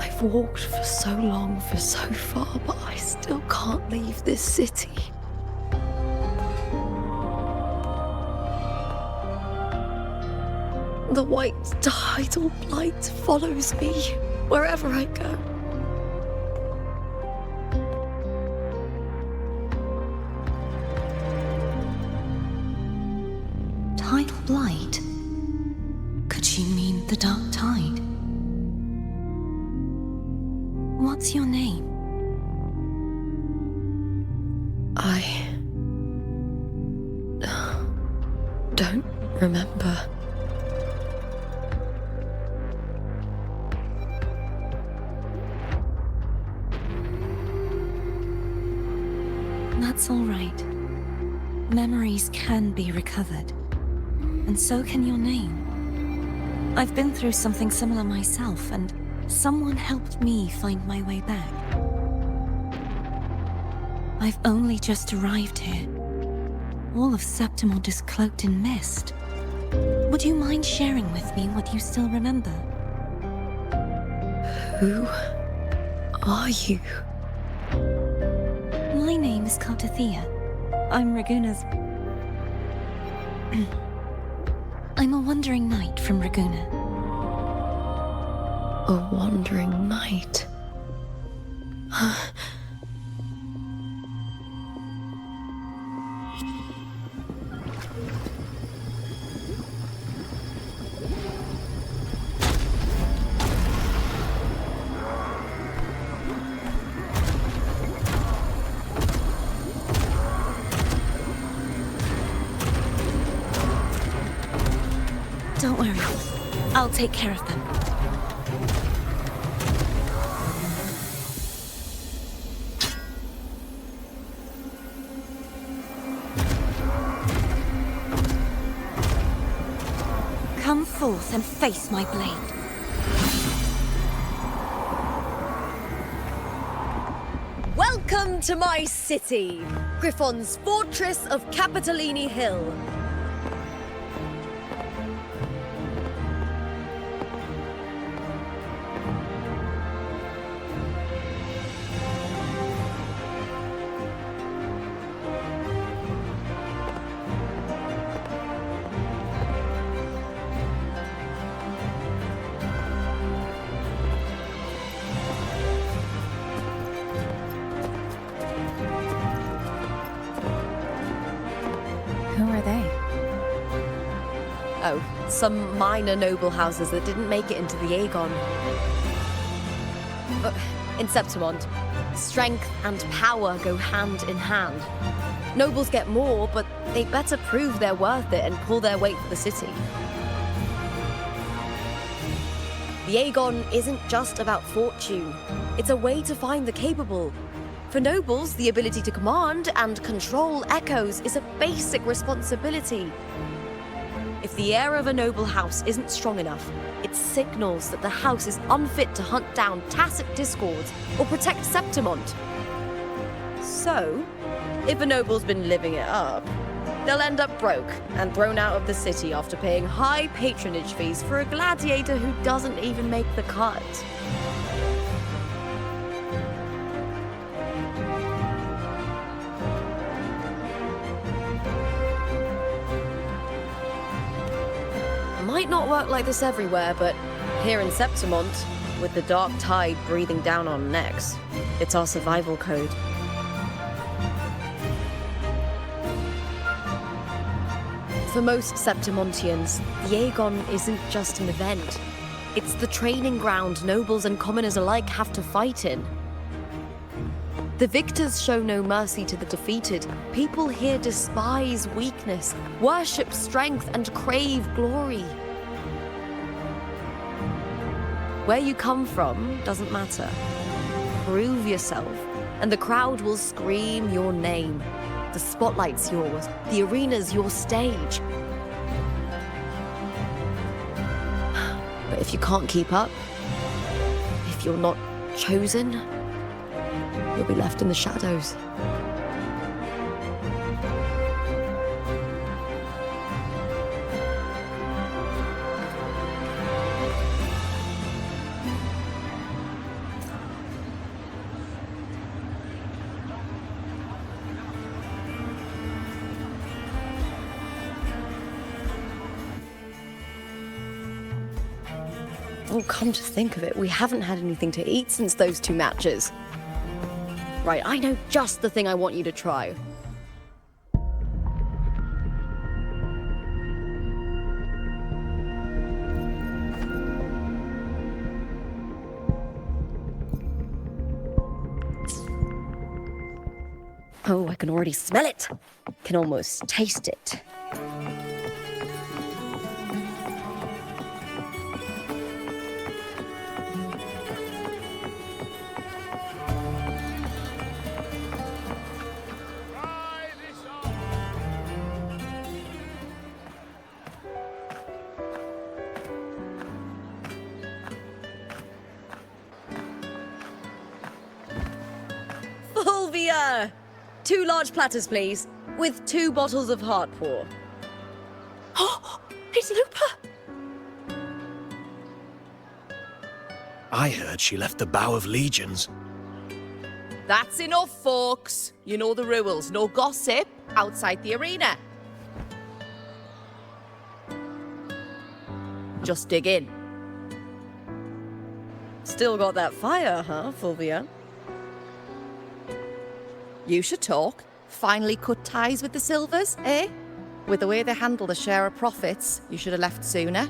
I've walked for so long, for so far, but I still can't leave this city. The white tidal blight follows me wherever I go. Tidal blight? Could she mean the dark tide? What's your name? I don't remember. That's all right. Memories can be recovered. And so can your name. I've been through something similar myself, and someone helped me find my way back. I've only just arrived here. All of Septimont is cloaked in mist. Would you mind sharing with me what you still remember? Who are you? My name is Carthyia. I'm Raguna's... I'm a wandering knight from Raguna. A wandering knight. Don't worry. I'll take care of them. Come forth and face my blade. Welcome to my city, Griffon's fortress of Capitolini Hill. Who are they? Oh, some minor noble houses that didn't make it into the Aegon. In Septimont, strength and power go hand in hand. Nobles get more, but they better prove they're worth it and pull their weight for the city. The Aegon isn't just about fortune. It's a way to find the capable. For nobles, the ability to command and control echoes is a basic responsibility. If the heir of a noble house isn't strong enough, it signals that the house is unfit to hunt down tacit discords or protect Septimont. So, if a noble's been living it up, they'll end up broke and thrown out of the city after paying high patronage fees for a gladiator who doesn't even make the cut. Might not work like this everywhere, but here in Septimont, with the dark tide breathing down on necks, it's our survival code. For most Septimontians, the Aegon isn't just an event. It's the training ground nobles and commoners alike have to fight in. The victors show no mercy to the defeated. People here despise weakness, worship strength, and crave glory. Where you come from doesn't matter. Prove yourself, and the crowd will scream your name. The spotlight's yours, the arena's your stage. But if you can't keep up, if you're not chosen, you'll be left in the shadows. Oh, come to think of it, we haven't had anything to eat since those 2 matches. Right, I know just the thing I want you to try. Oh, I can already smell it. Can almost taste it. Fulvia! 2 large platters, please, with 2 bottles of heart pour. Oh, it's Lupa! I heard she left the Bow of Legions. That's enough, folks. You know the rules. No gossip outside the arena. just dig in. Still got that fire, huh, Fulvia? You should talk. Finally cut ties with the Silvers, eh? With the way they handle the share of profits, you should have left sooner.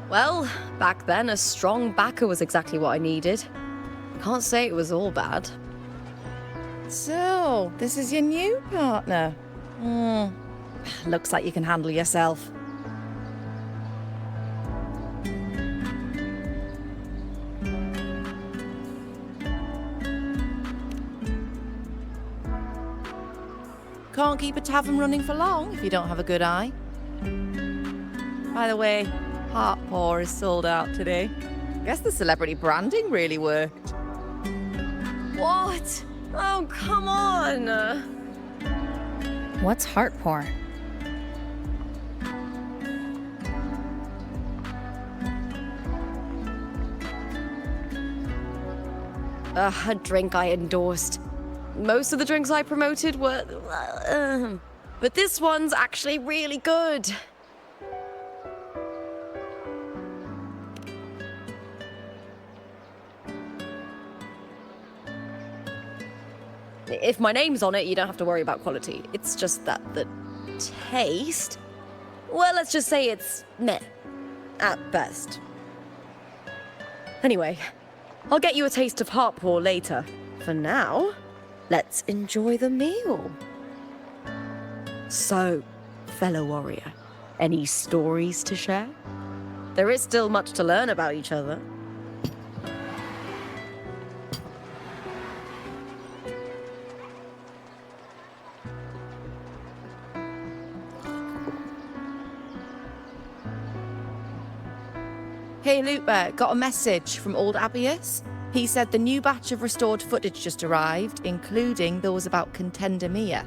Well, back then, a strong backer was exactly what I needed. Can't say it was all bad. So, this is your new partner. Looks like you can handle yourself. Can't keep a tavern running for long if you don't have a good eye. By the way, Heart Pour is sold out today. Guess the celebrity branding really worked. What? Oh, come on! What's Heart Pour? A drink I endorsed. Most of the drinks I promoted were... but this one's actually really good. If my name's on it, you don't have to worry about quality. It's just that the taste... Well, let's just say it's meh. At best. Anyway, I'll get you a taste of Heart Pour later. For now, let's enjoy the meal. So, fellow warrior, any stories to share? There is still much to learn about each other. Hey Lupa, got a message from old Abius. He said the new batch of restored footage just arrived, including those about Contender Mia.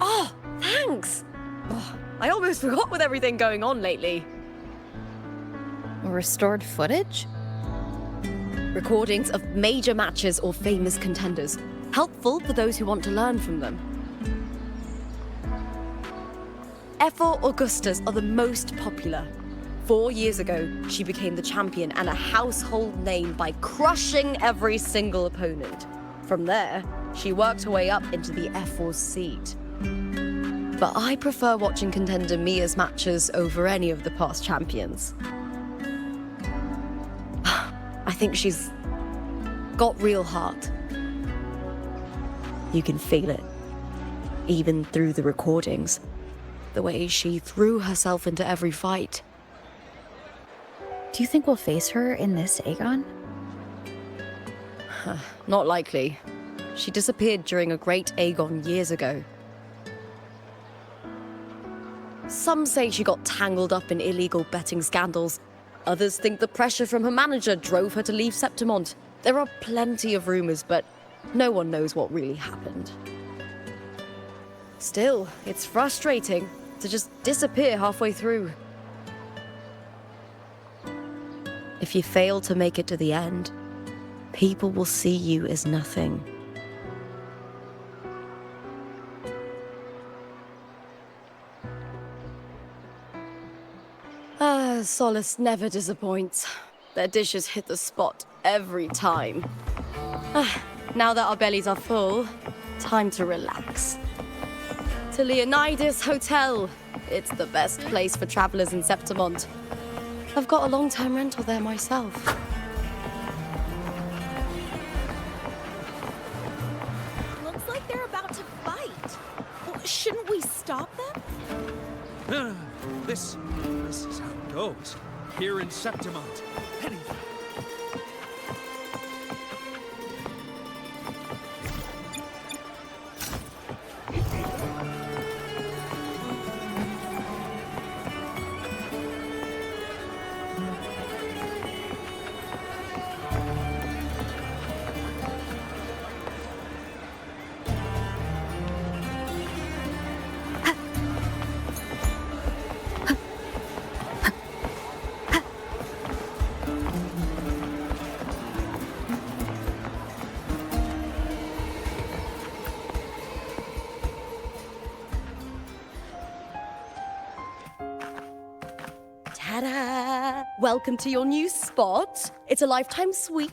Oh, thanks! Oh, I almost forgot with everything going on lately. Restored footage? Recordings of major matches or famous contenders. Helpful for those who want to learn from them. F4 Augustas are the most popular. 4 years ago, she became the champion and a household name by crushing every single opponent. From there, she worked her way up into the F4 seat. But I prefer watching Contender Mia's matches over any of the past champions. I think she's got real heart. You can feel it, even through the recordings. The way she threw herself into every fight. Do you think we'll face her in this Aegon? Not likely. She disappeared during a great Aegon years ago. Some say she got tangled up in illegal betting scandals. Others think the pressure from her manager drove her to leave Septimont. There are plenty of rumors, but no one knows what really happened. Still, it's frustrating to just disappear halfway through. If you fail to make it to the end, people will see you as nothing. Solace never disappoints. Their dishes hit the spot every time. Now that our bellies are full, time to relax. To Leonidas Hotel. It's the best place for travelers in Septimont. I've got a long-term rental there myself. Looks like they're about to fight. Well, shouldn't we stop them? This is how it goes. Here in Septimont. Anything. Ta-da! Welcome to your new spot. It's a lifetime suite,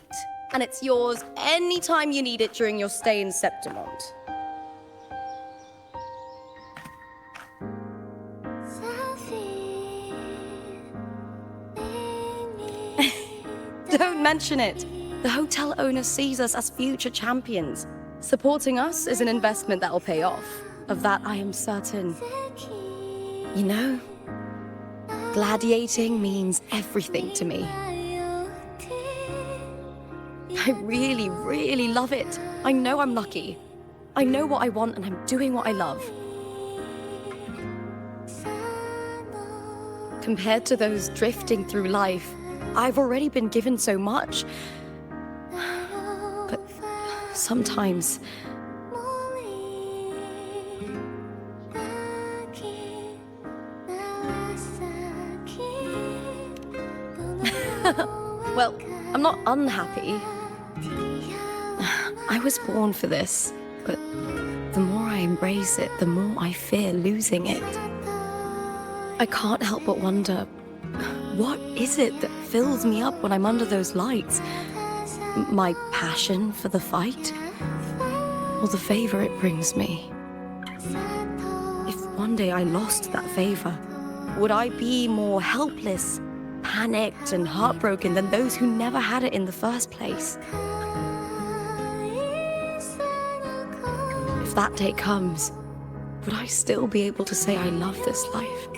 and it's yours anytime you need it during your stay in Septimont. Don't mention it. The hotel owner sees us as future champions. Supporting us is an investment that'll pay off. Of that, I am certain. You know, gladiating means everything to me. I really, really love it. I know I'm lucky. I know what I want and I'm doing what I love. Compared to those drifting through life, I've already been given so much. But sometimes... Well, I'm not unhappy. I was born for this, but the more I embrace it, the more I fear losing it. I can't help but wonder, what is it that fills me up when I'm under those lights? My passion for the fight? Or the favor it brings me? If one day I lost that favor, would I be more helpless, panicked and heartbroken than those who never had it in the first place? If that day comes, would I still be able to say I love this life?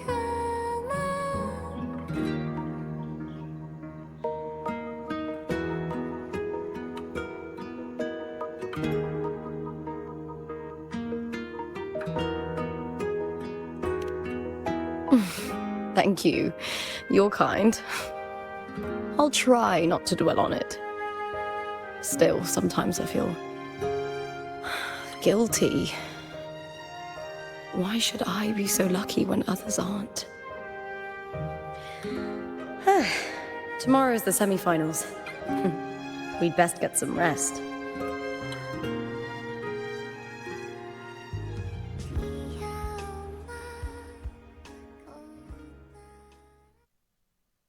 Thank you. You're kind. I'll try not to dwell on it. Still, sometimes I feel guilty. Why should I be so lucky when others aren't? Tomorrow's the semi-finals. We'd best get some rest.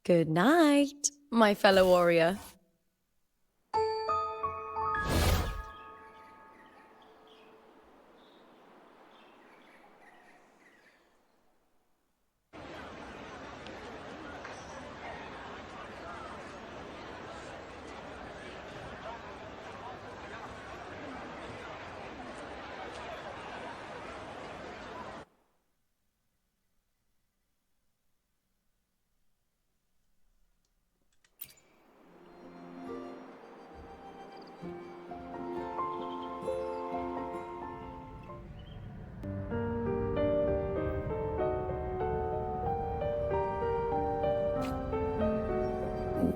Good night, my fellow warrior.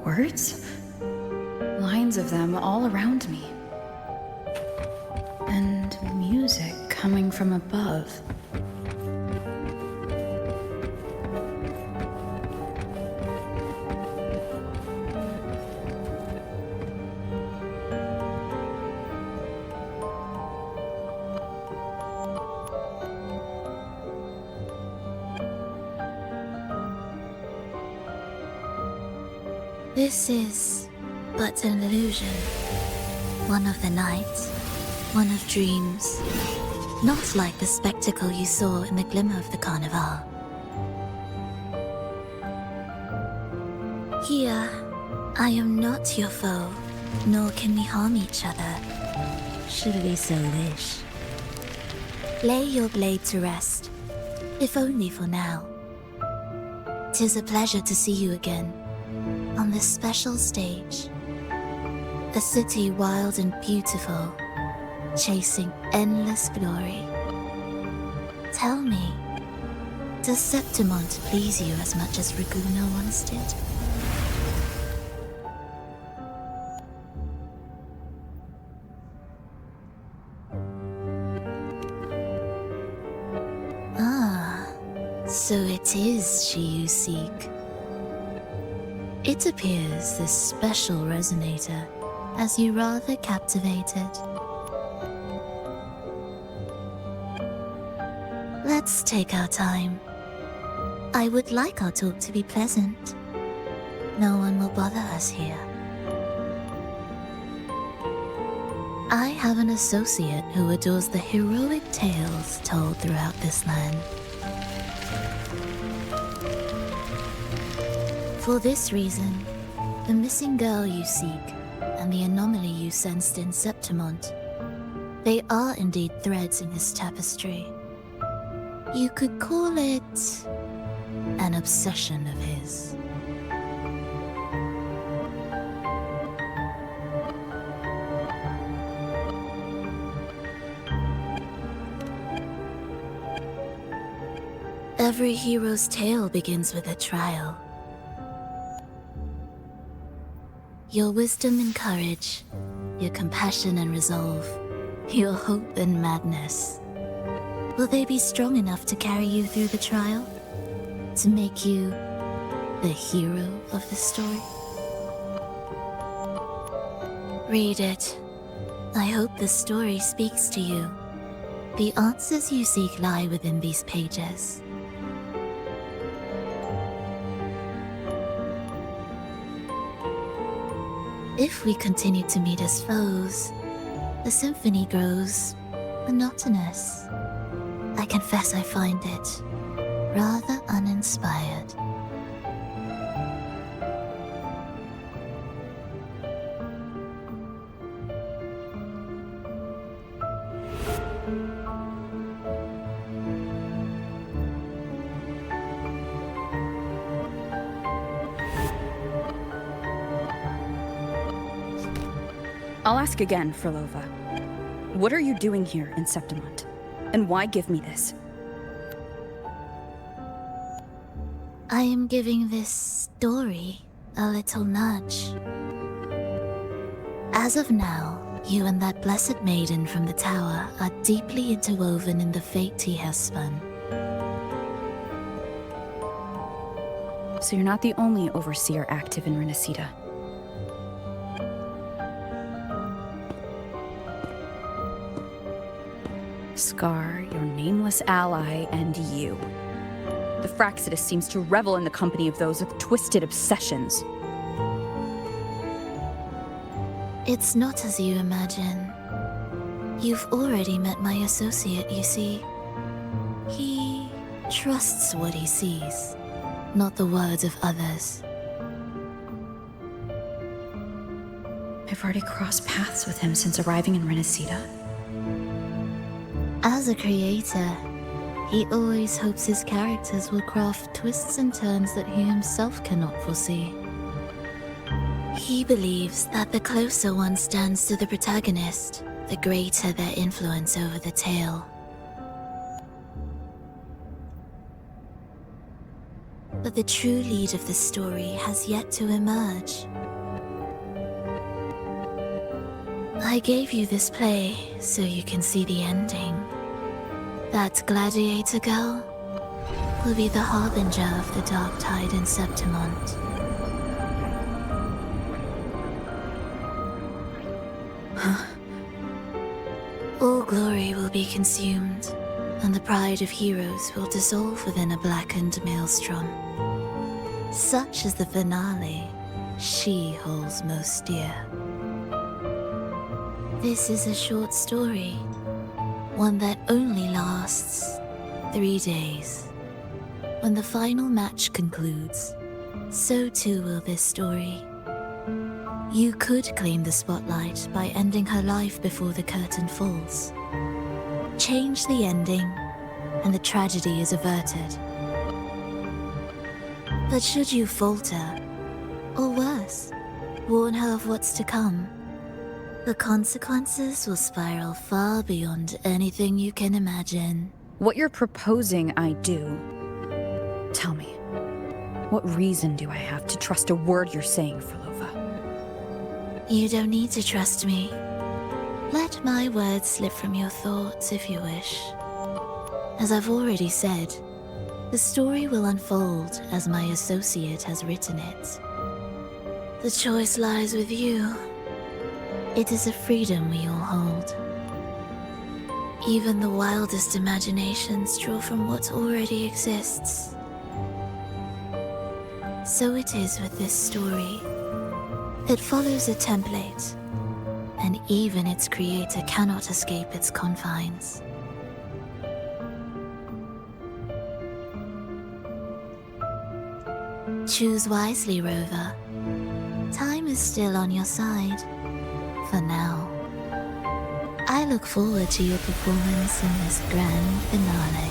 Words? Lines of them all around me. And music coming from above. This is but an illusion. One of the nights, one of dreams. Not like the spectacle you saw in the glimmer of the carnival. Here, I am not your foe, nor can we harm each other, should we so wish. Lay your blade to rest, if only for now. 'Tis a pleasure to see you again. On this special stage, a city wild and beautiful, chasing endless glory. Tell me, does Septimont please you as much as Ragusa once did? Ah, so it is she you seek. It appears this special resonator has you rather captivated. Let's take our time. I would like our talk to be pleasant. No one will bother us here. I have an associate who adores the heroic tales told throughout this land. For this reason, the missing girl you seek and the anomaly you sensed in Septimont, they are indeed threads in this tapestry. You could call it an obsession of his. Every hero's tale begins with a trial. Your wisdom and courage, your compassion and resolve, your hope and madness. Will they be strong enough to carry you through the trial? To make you the hero of the story? Read it. I hope the story speaks to you. The answers you seek lie within these pages. If we continue to meet as foes, the symphony grows monotonous. I confess I find it rather uninspired. I'll ask again, Frolova. What are you doing here in Septimont? And why give me this? I am giving this story a little nudge. As of now, you and that blessed maiden from the tower are deeply interwoven in the fate he has spun. So you're not the only overseer active in Renacita. Scar, your nameless ally, and you. The Fraxidus seems to revel in the company of those with twisted obsessions. It's not as you imagine. You've already met my associate, you see. He trusts what he sees, not the words of others. I've already crossed paths with him since arriving in Renacita. As a creator, he always hopes his characters will craft twists and turns that he himself cannot foresee. He believes that the closer one stands to the protagonist, the greater their influence over the tale. But the true lead of the story has yet to emerge. I gave you this play so you can see the ending. That gladiator girl will be the harbinger of the dark tide in Septimont. All glory will be consumed, and the pride of heroes will dissolve within a blackened maelstrom. Such is the finale she holds most dear. This is a short story, one that only lasts 3 days. When the final match concludes, so too will this story. You could claim the spotlight by ending her life before the curtain falls. Change the ending, and the tragedy is averted. But should you falter, or worse, warn her of what's to come, the consequences will spiral far beyond anything you can imagine. What you're proposing I do. Tell me, what reason do I have to trust a word you're saying, Frolova? You don't need to trust me. Let my words slip from your thoughts if you wish. As I've already said, the story will unfold as my associate has written it. The choice lies with you. It is a freedom we all hold. Even the wildest imaginations draw from what already exists. So it is with this story. It follows a template, and even its creator cannot escape its confines. Choose wisely, Rover. Time is still on your side. For now. I look forward to your performance in this grand finale.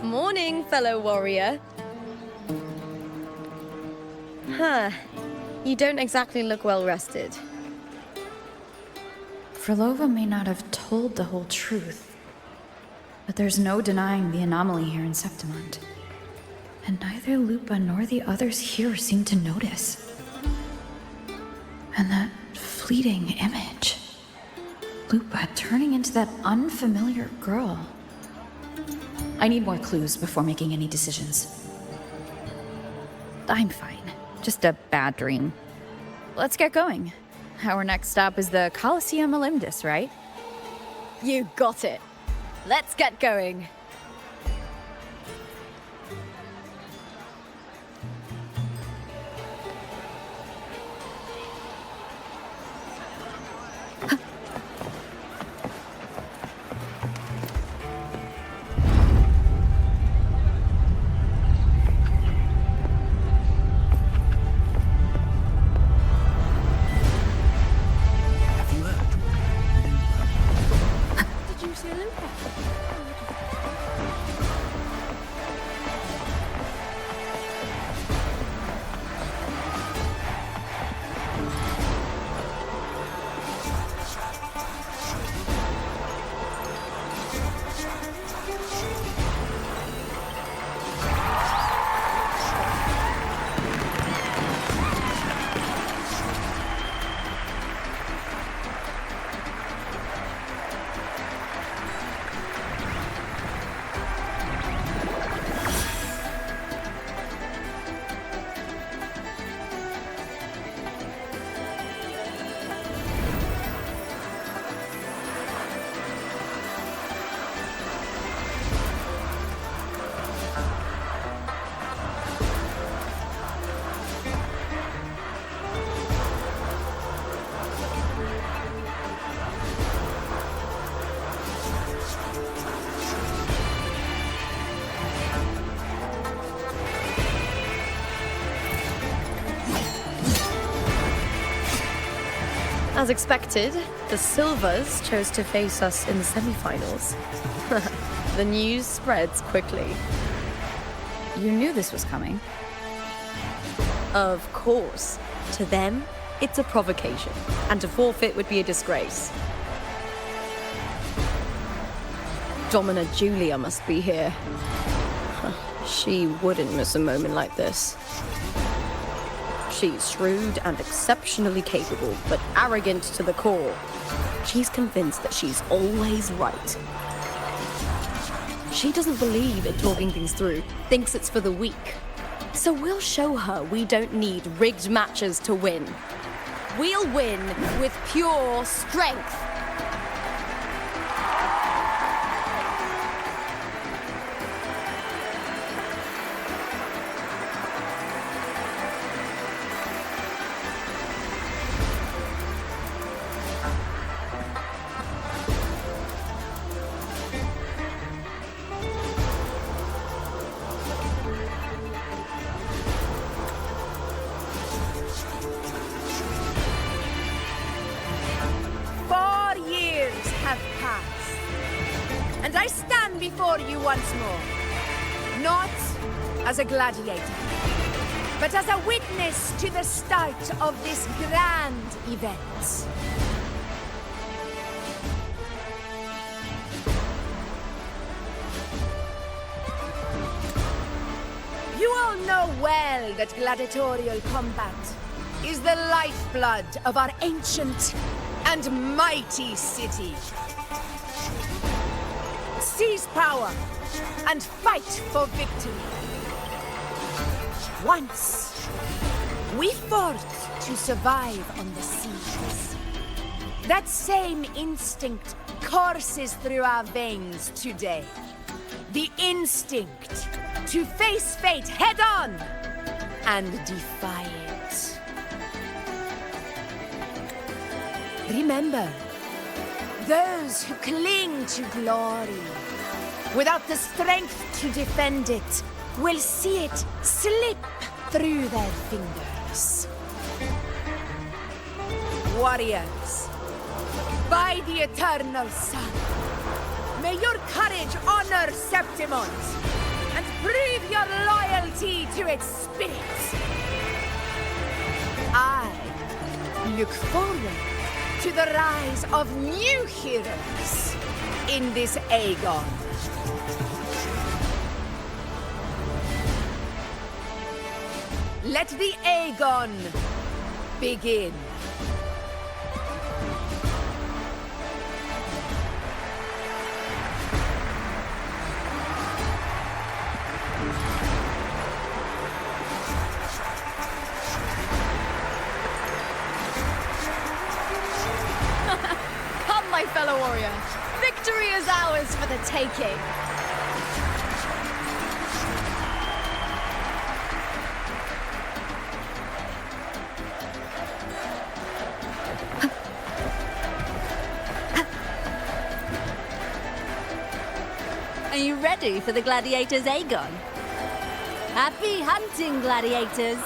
Morning, fellow warrior. Huh. You don't exactly look well rested. Frolova may not have told the whole truth, but there's no denying the anomaly here in Septimont. And neither Lupa nor the others here seem to notice. And that fleeting image. Lupa turning into that unfamiliar girl. I need more clues before making any decisions. I'm fine. Just a bad dream. Let's get going. Our next stop is the Colosseum Olympus, right? You got it. Let's get going. As expected, the Silvers chose to face us in the semifinals. The news spreads quickly. You knew this was coming. Of course. To them, it's a provocation, and to forfeit would be a disgrace. Domina Julia must be here. She wouldn't miss a moment like this. She's shrewd and exceptionally capable, but arrogant to the core. She's convinced that she's always right. She doesn't believe in talking things through, thinks it's for the weak. So we'll show her we don't need rigged matches to win. We'll win with pure strength. Before you once more. Not as a gladiator, but as a witness to the start of this grand event. You all know well that gladiatorial combat is the lifeblood of our ancient and mighty city. Seize power and fight for victory. Once, we fought to survive on the seas. That same instinct courses through our veins today. The instinct to face fate head-on and defy it. Remember, those who cling to glory without the strength to defend it will see it slip through their fingers. Warriors, by the eternal sun, may your courage honor Septimont and prove your loyalty to its spirit. I look forward to the rise of new heroes in this Aegon. Let the Aegon begin. Come, my fellow warrior. Victory is ours for the taking. Are you ready for the gladiators, Aegon? Happy hunting, gladiators!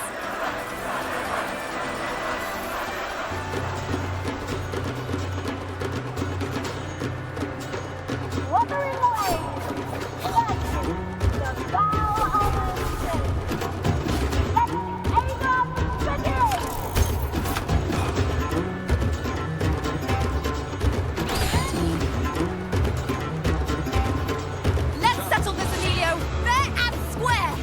Wuthering Waves! That's the vow of allegiance! Let Aegon begin! Let's settle this, Emilio! Fair and square!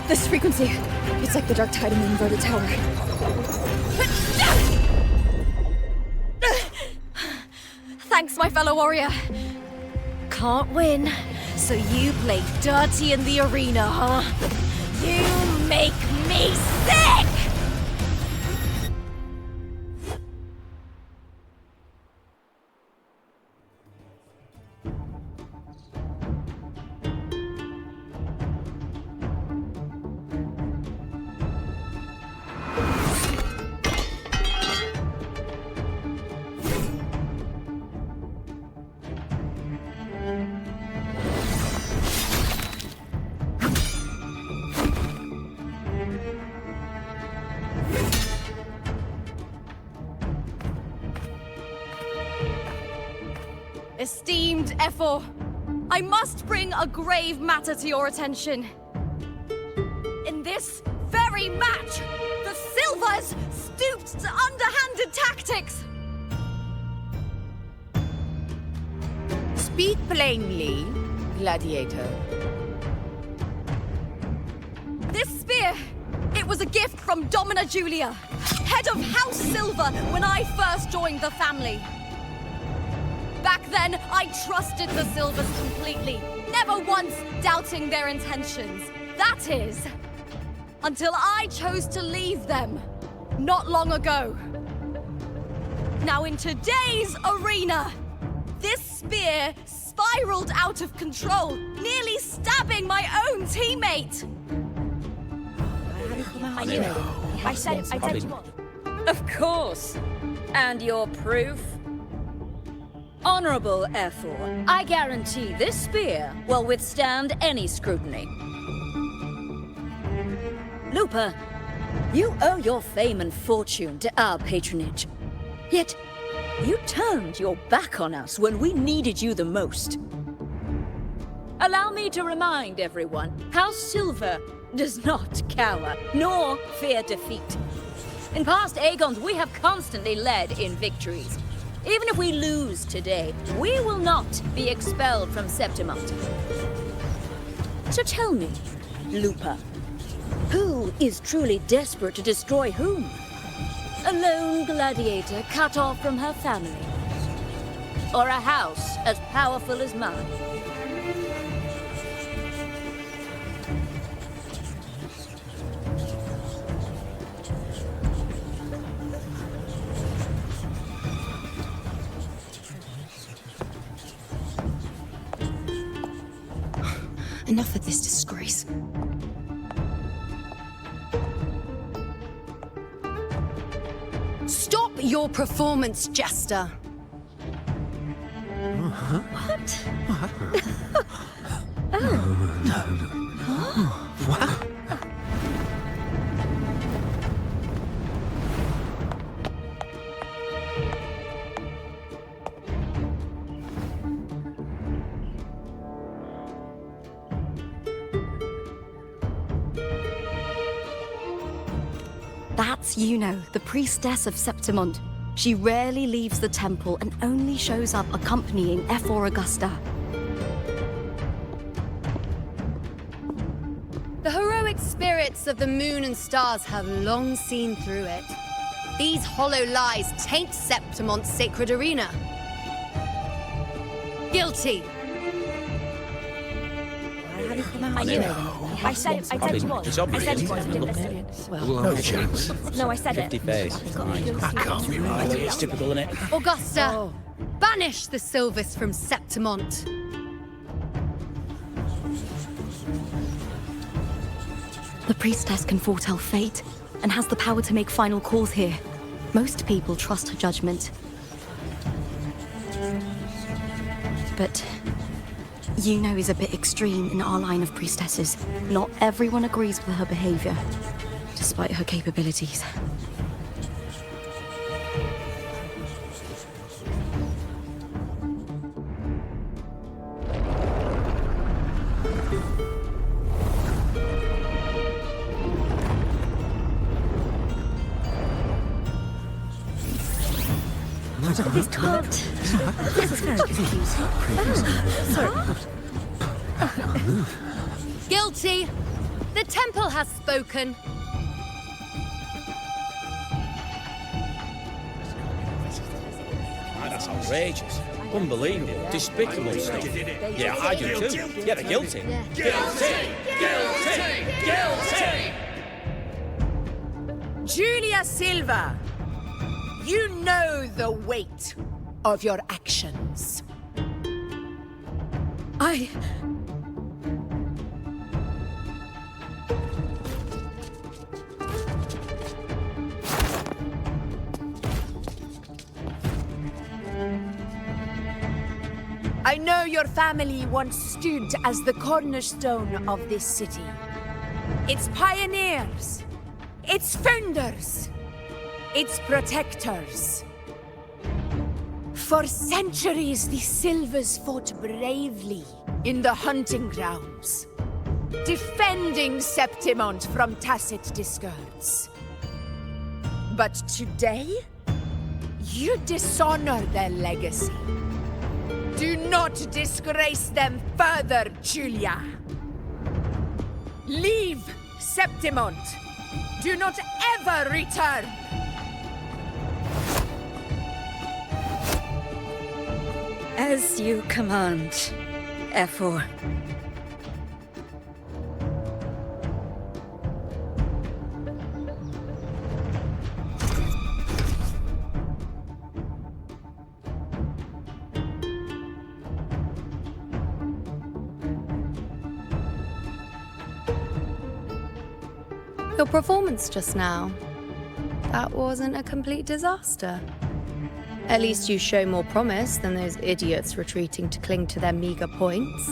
This frequency, it's like the dark tide in the inverted tower. Thanks, my fellow warrior. Can't win, so you play dirty in the arena, huh? You make me sick! Esteemed Ephor, I must bring a grave matter to your attention. In this very match, the Silvers stooped to underhanded tactics. Speak plainly, Gladiator. This spear, it was a gift from Domina Julia, head of House Silver when I first joined the family. Back then, I trusted the Silvers completely, never once doubting their intentions. That is, until I chose to leave them, not long ago. Now in today's arena, this spear spiraled out of control, nearly stabbing my own teammate. I said you want. Of course. And your proof? Honorable Ephor, I guarantee this spear will withstand any scrutiny. Lupa, you owe your fame and fortune to our patronage. Yet, you turned your back on us when we needed you the most. Allow me to remind everyone, House Silver does not cower, nor fear defeat. In past Aegons, we have constantly led in victories. Even if we lose today, we will not be expelled from Septimont. So tell me, Lupa, who is truly desperate to destroy whom? A lone gladiator cut off from her family? Or a house as powerful as mine? Enough of this disgrace. Stop your performance, Jester. What? What? That's Yuno, the priestess of Septimont. She rarely leaves the temple and only shows up accompanying Ephor Augusta. The heroic spirits of the moon and stars have long seen through it. These hollow lies taint Septimont's sacred arena. Guilty. I said you want. It's I obvious. said you want. Well, no chance. No, I said it. 50 face. That can't be right. It's typical, isn't it? Augusta, banish the Silvers from Septimont. The priestess can foretell fate and has the power to make final calls here. Most people trust her judgment. But Yuno is a bit extreme in our line of priestesses. Not everyone agrees with her behavior, despite her capabilities. This can't. This is very confusing. Sorry. Guilty. The temple has spoken. That's outrageous. Unbelievable. Despicable stuff. Yeah, I do too. Yeah, they're guilty. Guilty! Guilty! Guilty! Julia Silva, you know the weight of your actions. I know your family once stood as the cornerstone of this city. Its pioneers, its founders, its protectors. For centuries, the Silvers fought bravely in the hunting grounds, defending Septimont from tacit discords. But today, you dishonor their legacy. Do not disgrace them further, Julia. Leave Septimont. Do not ever return. As you command, F4. Your performance just now, that wasn't a complete disaster. At least you show more promise than those idiots retreating to cling to their meager points.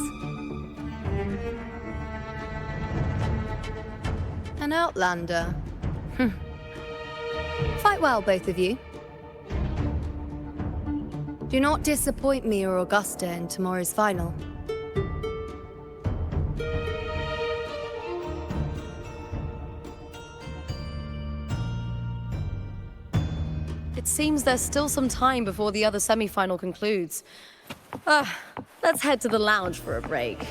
An outlander. Fight well, both of you. Do not disappoint me or Augusta in tomorrow's final. It seems there's still some time before the other semi-final concludes. Let's head to the lounge for a break.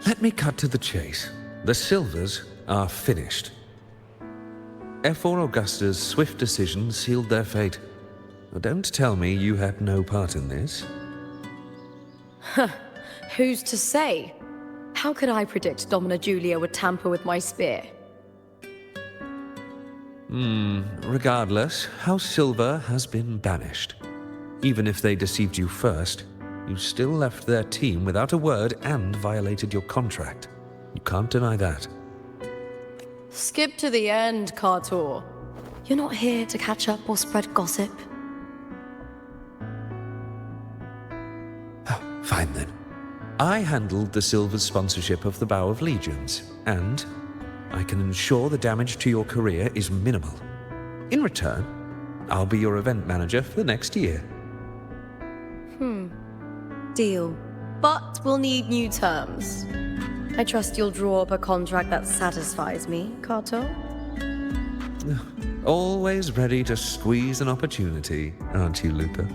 Let me cut to the chase. The Silvers are finished. F4 Augusta's swift decision sealed their fate. Don't tell me you had no part in this. Who's to say? How could I predict Domina Julia would tamper with my spear? Regardless, House Silver has been banished. Even if they deceived you first, you still left their team without a word and violated your contract. You can't deny that. Skip to the end, Carthyia. You're not here to catch up or spread gossip. Fine then. I handled the Silver's sponsorship of the Bow of Legions, and I can ensure the damage to your career is minimal. In return, I'll be your event manager for the next year. Deal. But we'll need new terms. I trust you'll draw up a contract that satisfies me, Carthyia. Always ready to squeeze an opportunity, aren't you, Lupa?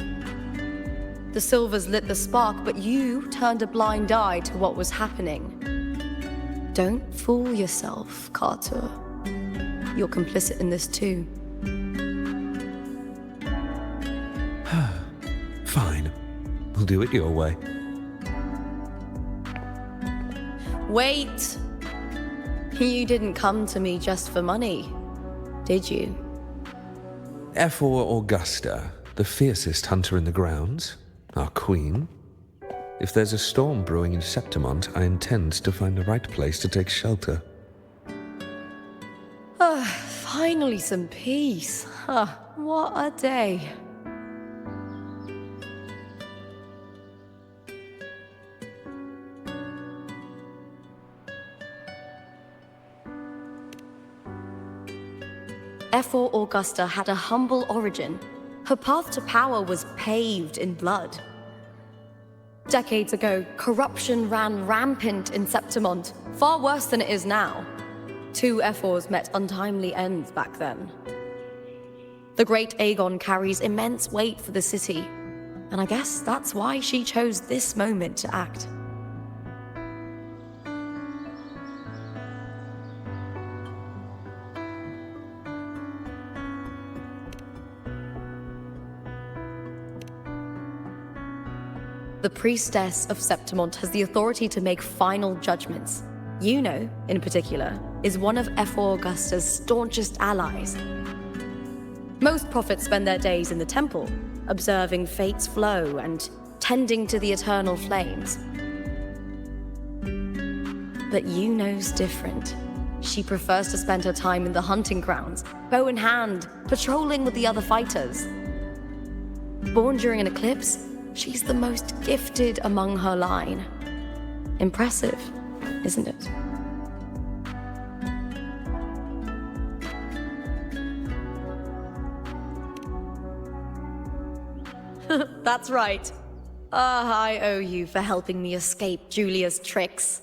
The Silvers lit the spark, but you turned a blind eye to what was happening. Don't fool yourself, Carthyia. You're complicit in this too. Fine. We'll do it your way. Wait! You didn't come to me just for money, did you? F4 Augusta, the fiercest hunter in the grounds, our queen. If there's a storm brewing in Septimont, I intend to find the right place to take shelter. Finally some peace. What a day. F4 Augusta had a humble origin. Her path to power was paved in blood. Decades ago, corruption ran rampant in Septimont, far worse than it is now. 2 Ephors met untimely ends back then. The great Aegon carries immense weight for the city, and I guess that's why she chose this moment to act. The priestess of Septimont has the authority to make final judgments. Juno, in particular, is one of Augusta's staunchest allies. Most prophets spend their days in the temple, observing fate's flow and tending to the eternal flames. But Juno's different. She prefers to spend her time in the hunting grounds, bow in hand, patrolling with the other fighters. Born during an eclipse, she's the most gifted among her line. Impressive, isn't it? That's right. I owe you for helping me escape Julia's tricks.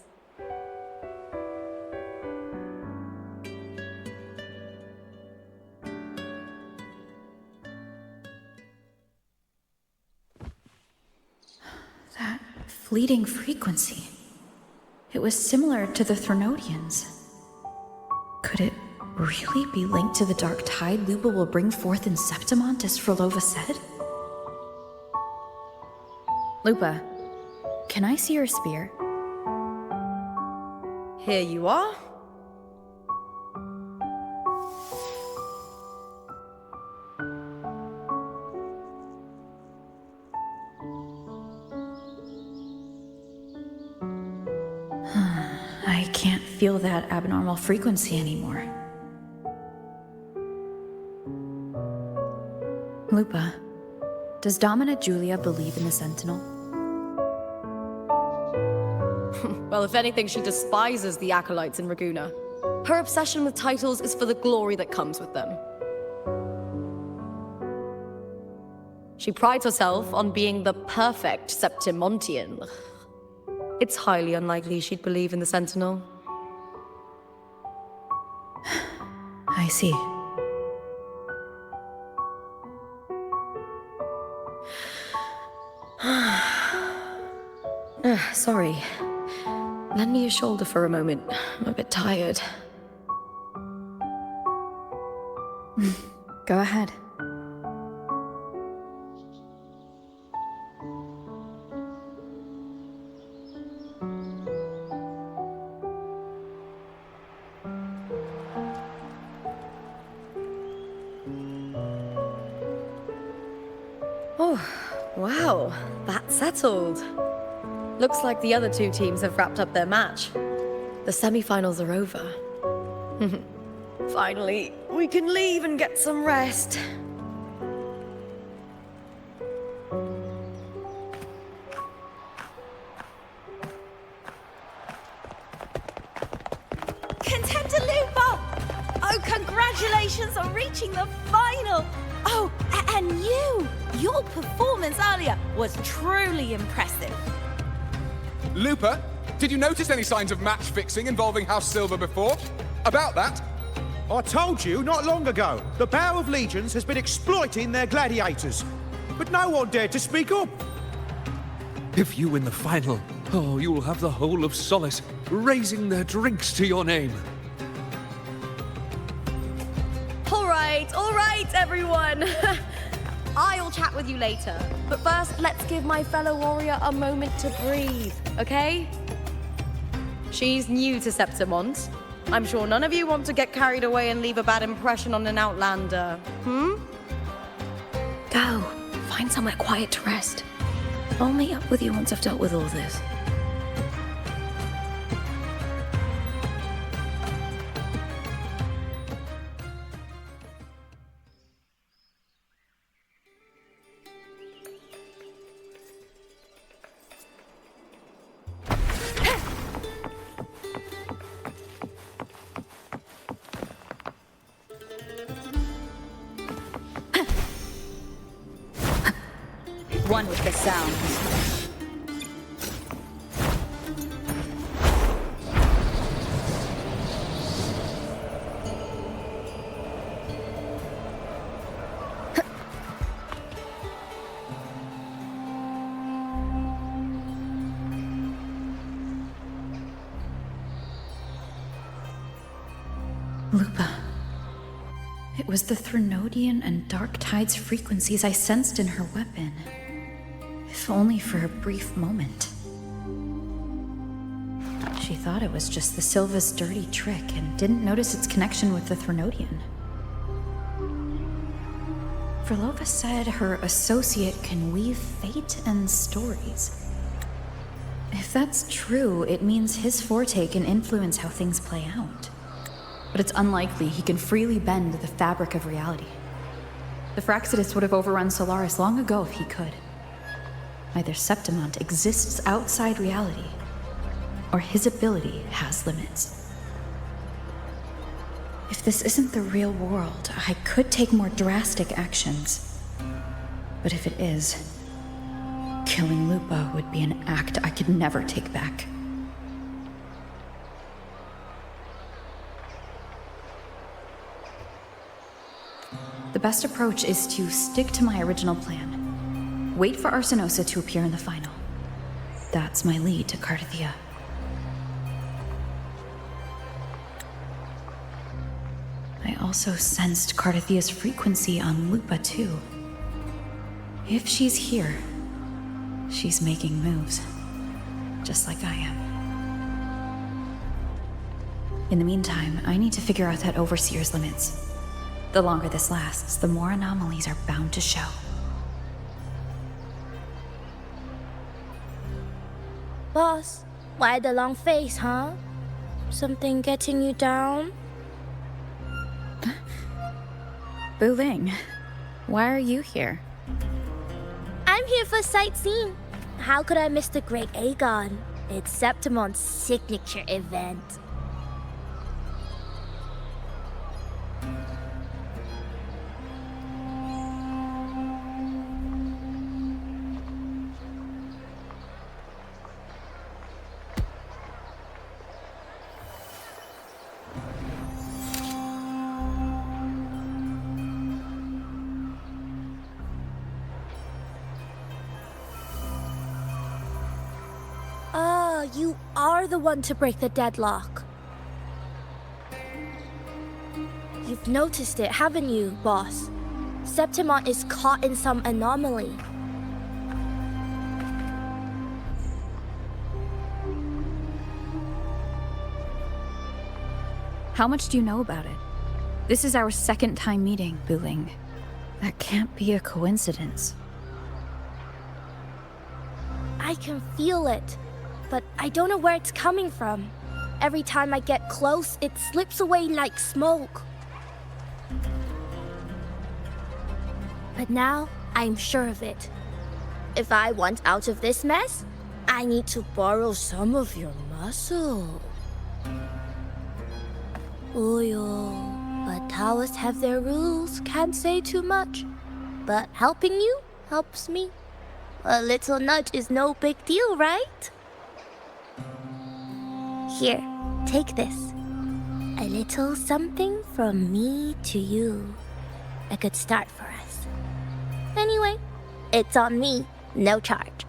That fleeting frequency. It was similar to the Threnodians. Could it really be linked to the dark tide Lupa will bring forth in Septimont, as Frolova said? Lupa, can I see your spear? Here you are. I can't feel that abnormal frequency anymore. Lupa, does Domina Julia believe in the Sentinel? Well, if anything, she despises the acolytes in Raguna. Her obsession with titles is for the glory that comes with them. She prides herself on being the perfect Septimontian. It's highly unlikely she'd believe in the Sentinel. I see. Sorry. Lend me your shoulder for a moment. I'm a bit tired. Go ahead. Oh, wow. That's settled. Looks like the other 2 teams have wrapped up their match. The semi-finals are over. Finally, we can leave and get some rest. Contender Lupa! Oh, congratulations on reaching the final! Oh, and your performance earlier was truly impressive. Lupa, did you notice any signs of match fixing involving House Silver before? About that? I told you not long ago, the Bow of Legions has been exploiting their gladiators. But no one dared to speak up. If you win the final, you will have the whole of Solace raising their drinks to your name. All right, everyone. I'll chat with you later. But first, let's give my fellow warrior a moment to breathe, okay? She's new to Septimont. I'm sure none of you want to get carried away and leave a bad impression on an outlander. Go. Find somewhere quiet to rest. I'll meet up with you once I've dealt with all this. One with the sounds. Lupa. It was the Threnodian and Dark Tide's frequencies I sensed in her weapon. If only for a brief moment. She thought it was just the Silva's dirty trick and didn't notice its connection with the Threnodian. Verlova said her associate can weave fate and stories. If that's true, it means his forte can influence how things play out. But it's unlikely he can freely bend the fabric of reality. The Fraxidus would have overrun Solaris long ago if he could. Either Septimont exists outside reality, or his ability has limits. If this isn't the real world, I could take more drastic actions. But if it is, killing Lupa would be an act I could never take back. The best approach is to stick to my original plan. Wait for Arsinosa to appear in the final. That's my lead to Carthyia. I also sensed Carthyia's frequency on Lupa too. If she's here, she's making moves, just like I am. In the meantime, I need to figure out that Overseer's limits. The longer this lasts, the more anomalies are bound to show. Boss, why the long face, huh? Something getting you down? Buling, why are you here? I'm here for sightseeing. How could I miss the Great Aegon? It's Septimont's signature event. You are the one to break the deadlock. You've noticed it, haven't you, boss? Septimont is caught in some anomaly. How much do you know about it? This is our second time meeting, Buling. That can't be a coincidence. I can feel it, but I don't know where it's coming from. Every time I get close, it slips away like smoke. But now, I'm sure of it. If I want out of this mess, I need to borrow some of your muscle. But Taoists have their rules, can't say too much. But helping you helps me. A little nudge is no big deal, right? Here, take this. A little something from me to you. A good start for us. Anyway, it's on me, no charge.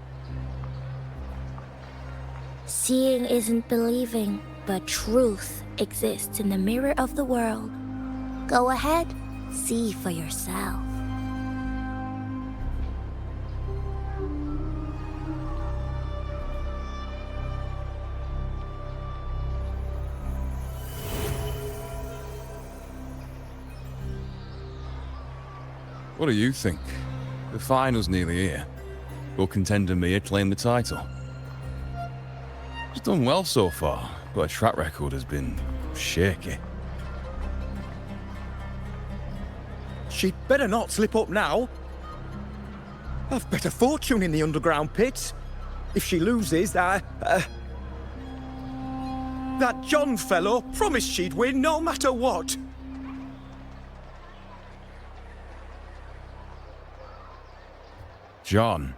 Seeing isn't believing, but truth exists in the mirror of the world. Go ahead, see for yourself. What do you think? The final's nearly here. Will contender Mia claim the title? She's done well so far, but her track record has been shaky. She'd better not slip up now. I've better fortune in the underground pits. If she loses, that John fellow promised she'd win no matter what. John.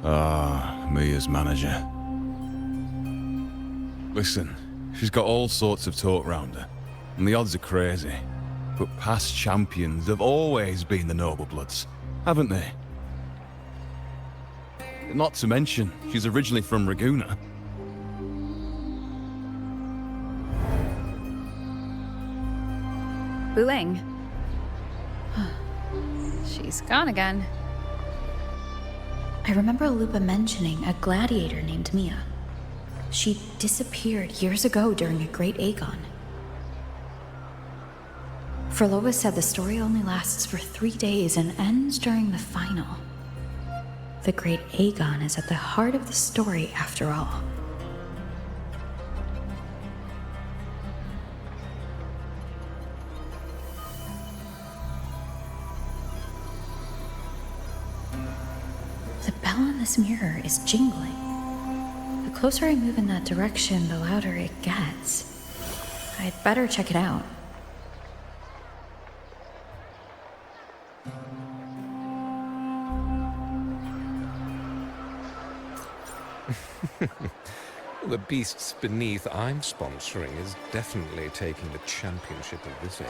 Mia's manager. Listen, she's got all sorts of talk round her, and the odds are crazy. But past champions have always been the noble bloods, haven't they? Not to mention, she's originally from Raguna. Buling. She's gone again. I remember Lupa mentioning a gladiator named Mia. She disappeared years ago during a Great Aegon. Frolova said the story only lasts for 3 days and ends during the final. The Great Aegon is at the heart of the story after all. The bell on this mirror is jingling. The closer I move in that direction, the louder it gets. I'd better check it out. The beasts beneath I'm sponsoring is definitely taking the championship of this age.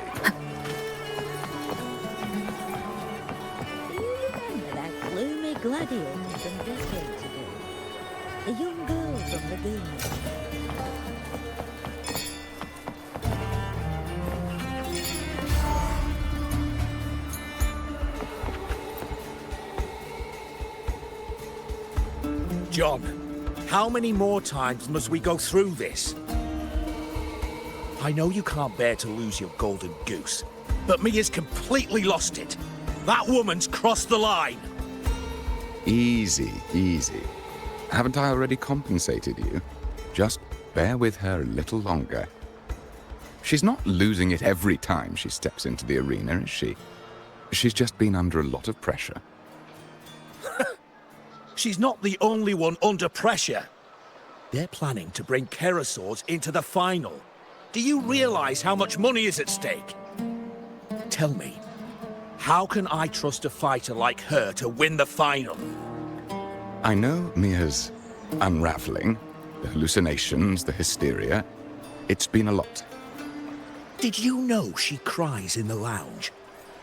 Remember that gloomy gladiator from decades ago? The young girl from Laguna. John, how many more times must we go through this? I know you can't bear to lose your golden goose, but Mia's completely lost it. That woman's crossed the line. Easy, easy. Haven't I already compensated you? Just bear with her a little longer. She's not losing it every time she steps into the arena, is she? She's just been under a lot of pressure. She's not the only one under pressure. They're planning to bring Kerasaurs into the final. Do you realize how much money is at stake? Tell me, how can I trust a fighter like her to win the final? I know Mia's unraveling, the hallucinations, the hysteria. It's been a lot. Did you know she cries in the lounge?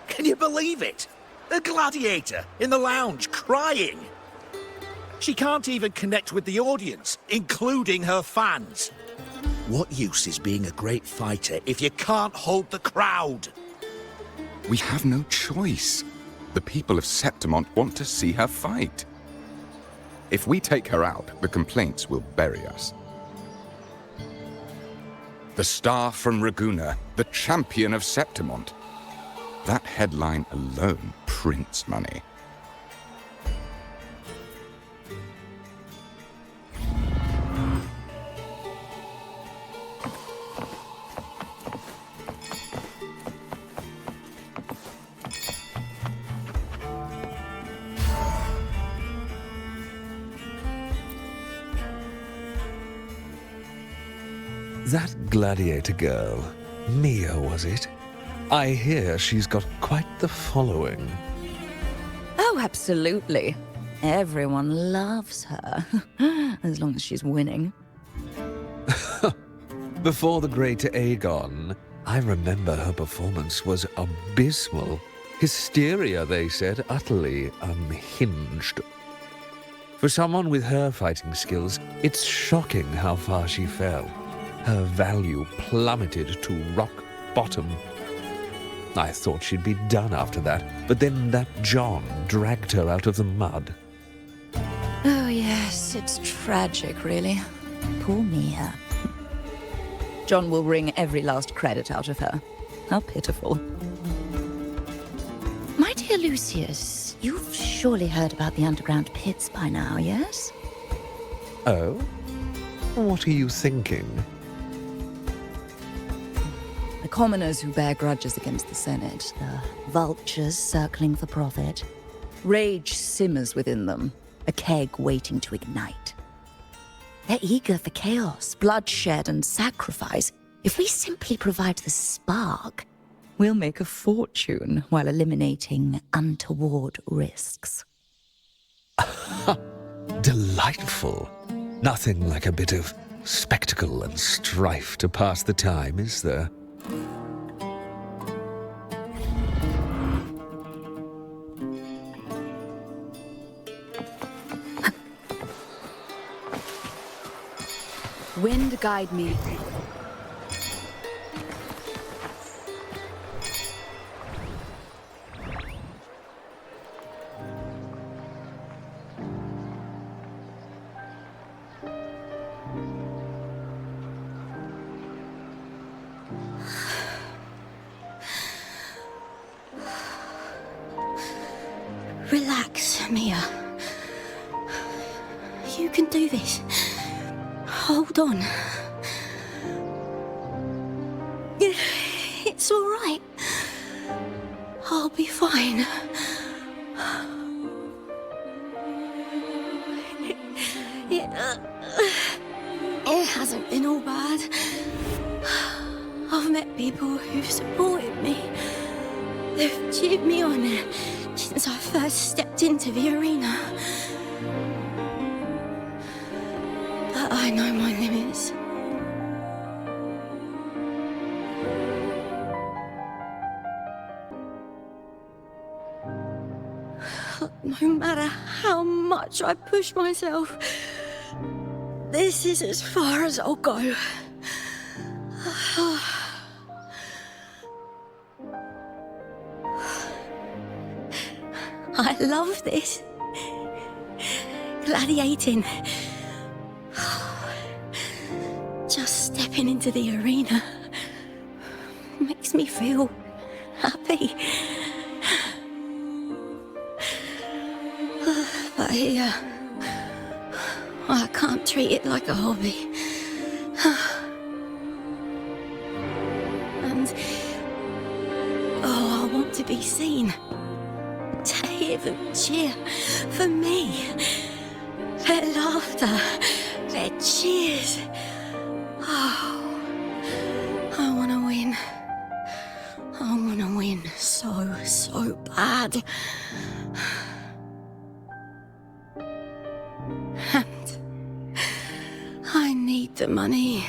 Can you believe it? A gladiator in the lounge crying. She can't even connect with the audience, including her fans. What use is being a great fighter if you can't hold the crowd? We have no choice. The people of Septimont want to see her fight. If we take her out, the complaints will bury us. The star from Raguna, the champion of Septimont. That headline alone prints money. That gladiator girl, Mia, was it? I hear she's got quite the following. Oh, absolutely. Everyone loves her, as long as she's winning. Before the Great Aegon, I remember her performance was abysmal. Hysteria, they said, utterly unhinged. For someone with her fighting skills, it's shocking how far she fell. Her value plummeted to rock bottom. I thought she'd be done after that, but then that John dragged her out of the mud. Oh, yes, it's tragic, really. Poor Mia. John will wring every last credit out of her. How pitiful. My dear Lucius, you've surely heard about the underground pits by now, yes? Oh? What are you thinking? The commoners who bear grudges against the Senate, the vultures circling for profit. Rage simmers within them, a keg waiting to ignite. They're eager for chaos, bloodshed, and sacrifice. If we simply provide the spark, we'll make a fortune while eliminating untoward risks. Delightful. Nothing like a bit of spectacle and strife to pass the time, is there? Wind guide me. Relax, Mia. You can do this. Hold on. It's all right. I'll be fine. It hasn't been all bad. I've met people who've supported me. They've cheered me on since I first stepped into the arena. But I know my limits. No matter how much I push myself, this is as far as I'll go. I love this. Gladiating. Just stepping into the arena makes me feel happy. But here, I can't treat it like a hobby. And, I want to be seen. To hear them cheer for me. Their laughter, their cheers. Oh, I want to win. I want to win so bad. And I need the money.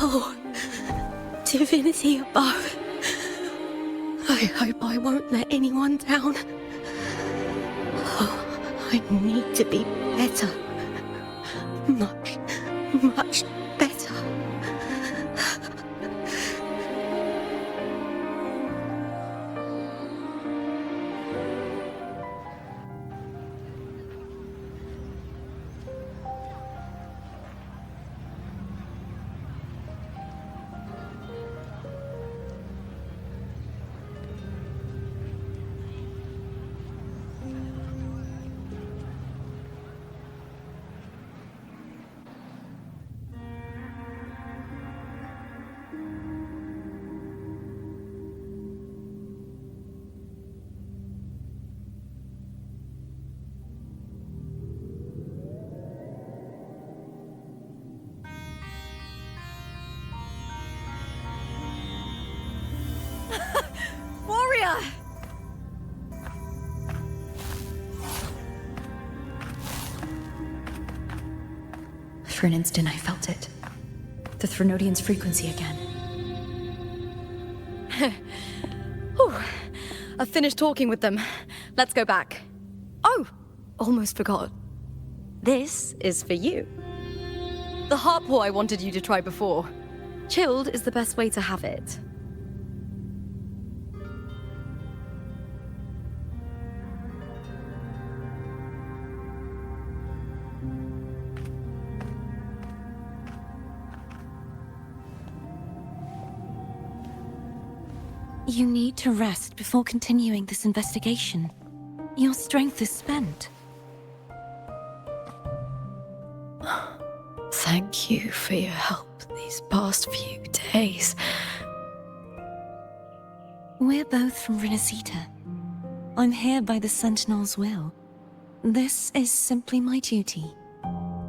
Oh, divinity above. I hope I won't let anyone down. Oh, I need to be better. Much better. Warrior! For an instant, I felt it. The Threnodian's frequency again. Whew. I've finished talking with them. Let's go back. Oh, almost forgot. This is for you. The harpor I wanted you to try before. Chilled is the best way to have it. You need to rest before continuing this investigation. Your strength is spent. Thank you for your help these past few days. We're both from Renacita. I'm here by the Sentinel's will. This is simply my duty,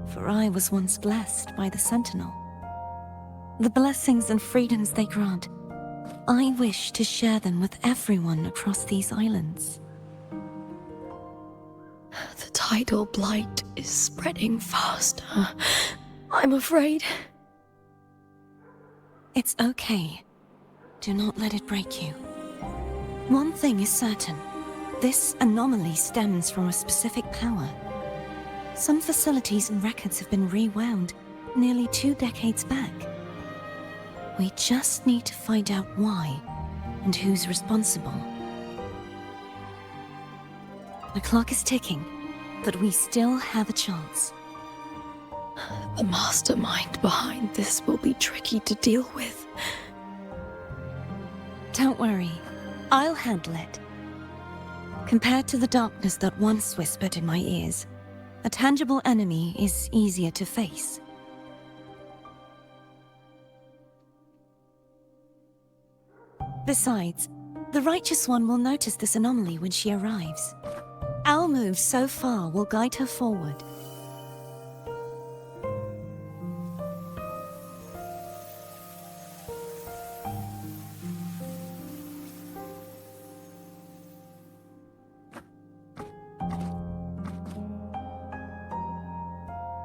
for I was once blessed by the Sentinel. The blessings and freedoms they grant, I wish to share them with everyone across these islands. The tidal blight is spreading faster. I'm afraid. It's okay. Do not let it break you. One thing is certain. This anomaly stems from a specific power. Some facilities and records have been rewound nearly 2 decades back. We just need to find out why and who's responsible. The clock is ticking, but we still have a chance. The mastermind behind this will be tricky to deal with. Don't worry, I'll handle it. Compared to the darkness that once whispered in my ears, a tangible enemy is easier to face. Besides, the Righteous One will notice this anomaly when she arrives. Our move so far will guide her forward.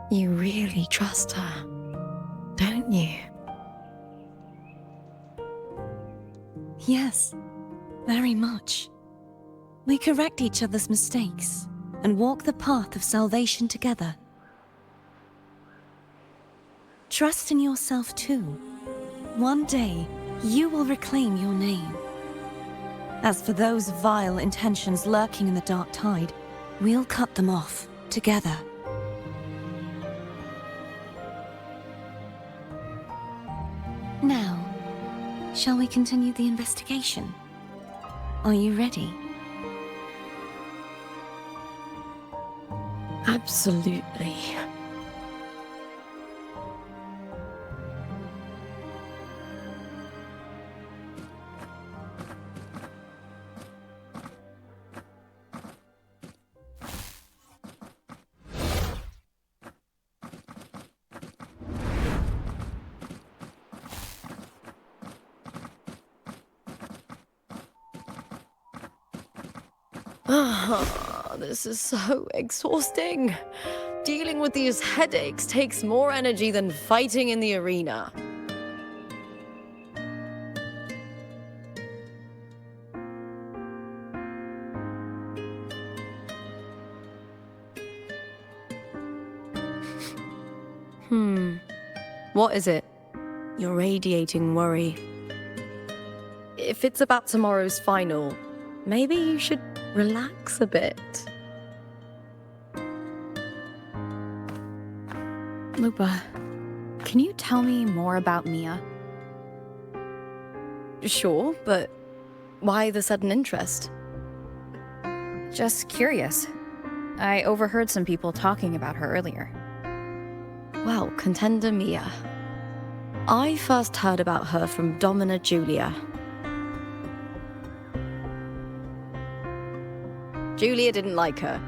You really trust her, don't you? Yes, very much. We correct each other's mistakes and walk the path of salvation together. Trust in yourself too. One day, you will reclaim your name. As for those vile intentions lurking in the dark tide, we'll cut them off together. Now, shall we continue the investigation? Are you ready? Absolutely. This is so exhausting. Dealing with these headaches takes more energy than fighting in the arena. What is it? You're radiating worry. If it's about tomorrow's final, maybe you should relax a bit. Lupa, can you tell me more about Mia? Sure, but why the sudden interest? Just curious. I overheard some people talking about her earlier. Well, contender Mia. I first heard about her from Domina Julia. Julia didn't like her.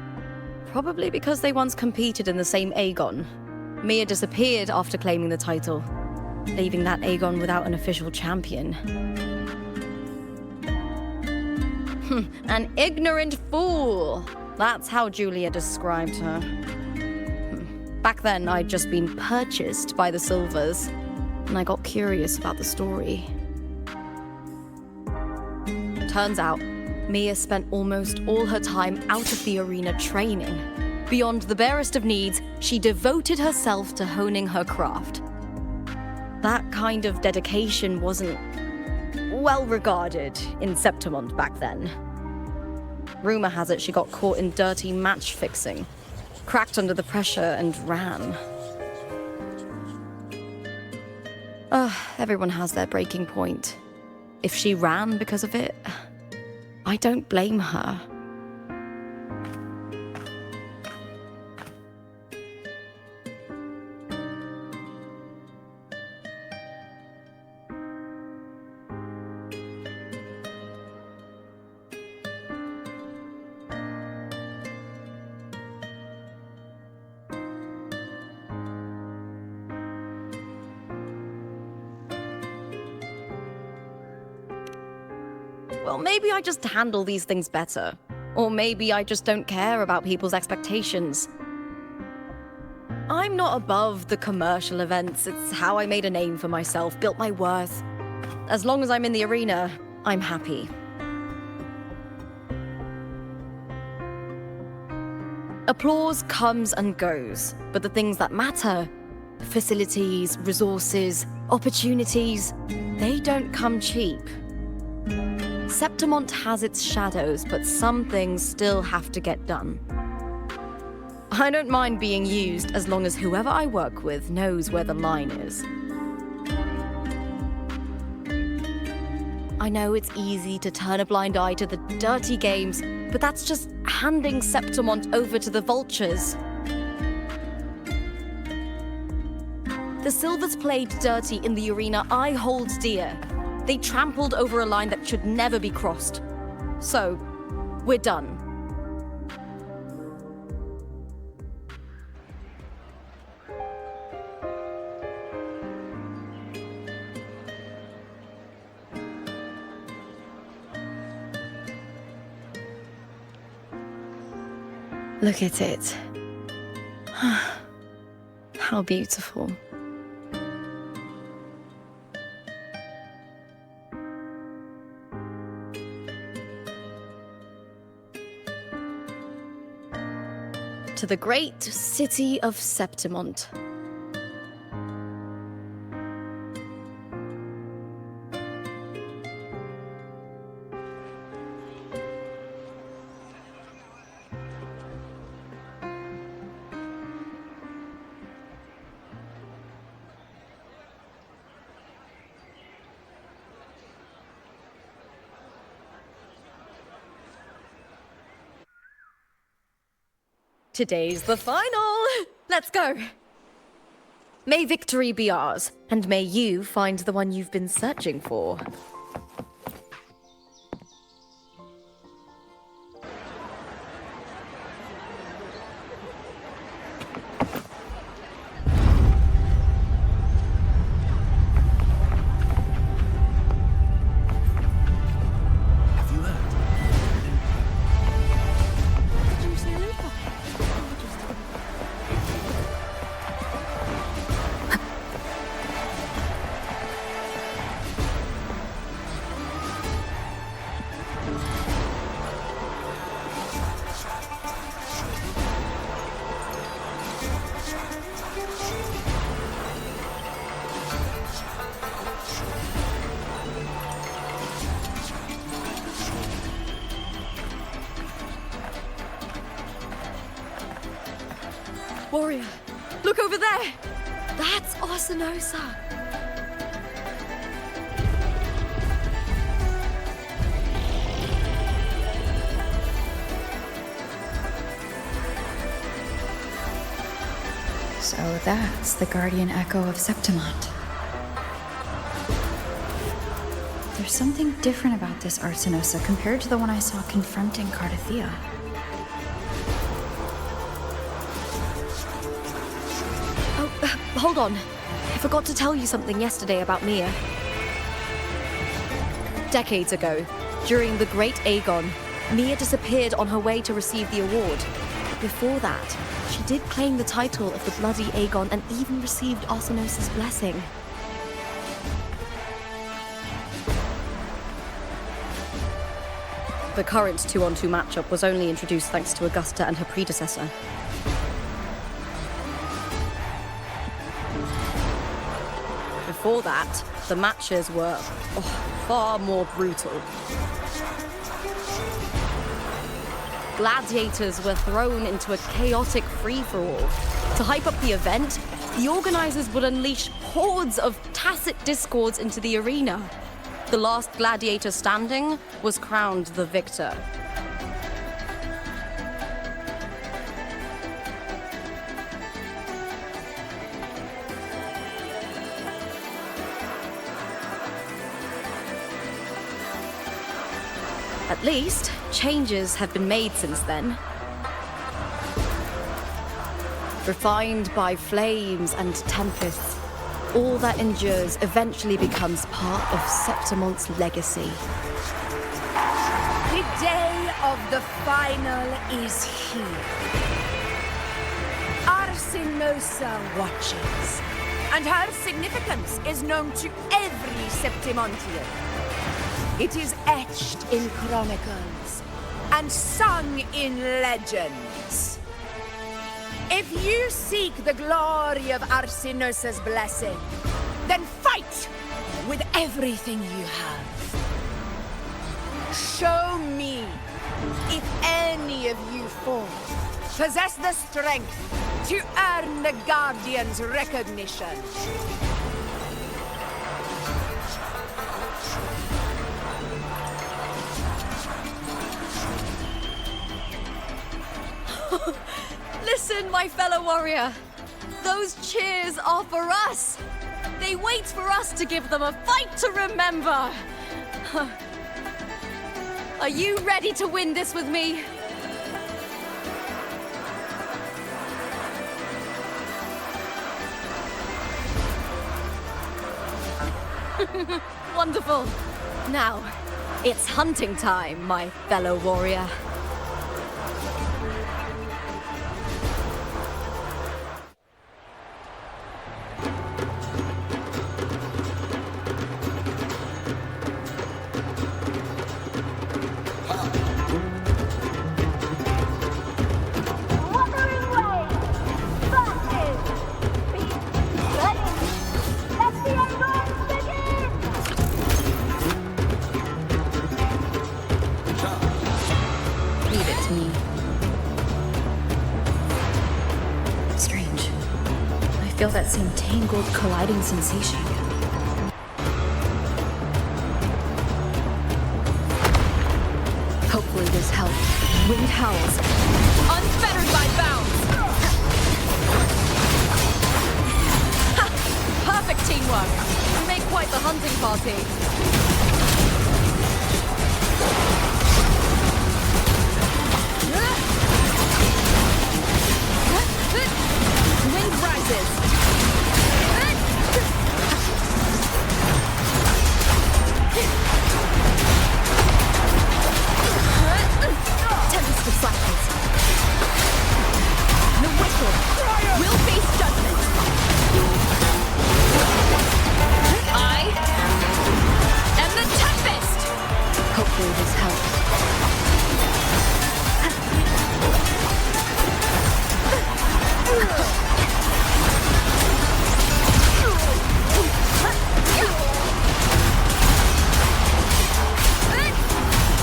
Probably because they once competed in the same Aegon. Mia disappeared after claiming the title, leaving that Aegon without an official champion. An ignorant fool! That's how Julia described her. Back then, I'd just been purchased by the Silvers, and I got curious about the story. Turns out, Mia spent almost all her time out of the arena training. Beyond the barest of needs, she devoted herself to honing her craft. That kind of dedication wasn't well regarded in Septimont back then. Rumor has it she got caught in dirty match fixing, cracked under the pressure and ran. Everyone has their breaking point. If she ran because of it, I don't blame her. Well, maybe I just handle these things better. Or maybe I just don't care about people's expectations. I'm not above the commercial events. It's how I made a name for myself, built my worth. As long as I'm in the arena, I'm happy. Applause comes and goes, but the things that matter, facilities, resources, Opportunities, they don't come cheap. Septimont has its shadows, but some things still have to get done. I don't mind being used as long as whoever I work with knows where the line is. I know it's easy to turn a blind eye to the dirty games, but that's just handing Septimont over to the vultures. The Silvers played dirty in the arena I hold dear. They trampled over a line that should never be crossed. So, we're done. Look at it. How beautiful. To the great city of Septimont. Today's the final! Let's go! May victory be ours, and may you find the one you've been searching for. Warrior, look over there! That's Arsinosa! So that's the guardian echo of Septimont. There's something different about this Arsinosa compared to the one I saw confronting Carthyia. Hold on. I forgot to tell you something yesterday about Mia. Decades ago, during the Great Aegon, Mia disappeared on her way to receive the award. Before that, she did claim the title of the Bloody Aegon and even received Arsinosa's blessing. The current 2-on-2 matchup was only introduced thanks to Augusta and her predecessor. Before that, the matches were far more brutal. Gladiators were thrown into a chaotic free-for-all. To hype up the event, the organizers would unleash hordes of tacit discords into the arena. The last gladiator standing was crowned the victor. At least, changes have been made since then. Refined by flames and tempests, all that endures eventually becomes part of Septimont's legacy. The day of the final is here. Arsinosa watches, and her significance is known to every Septimontian. It is etched in chronicles and sung in legends. If you seek the glory of Arsinosa's blessing, then Fight with everything you have. Show me if any of you four possess the strength to earn the Guardian's recognition. Listen, my fellow warrior. Those cheers are for us. They wait for us to give them a fight to remember. Are you ready to win this with me? Wonderful. Now, it's hunting time, my fellow warrior. Wuthering Waves versus Beast Ready. Let the Aegon begin! Leave it to me. Strange. I feel that same tangled, colliding sensation. Hopefully this helps. Winged howls. Unfettered by bounds! Ha! Perfect teamwork! We make quite the hunting party. Wind rises. Tempest of flashes. The wicked will face judgment. I am the Tempest. Hopefully this helps.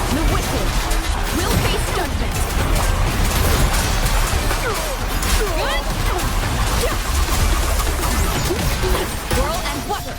The wicked will face judgment. Whirl and water.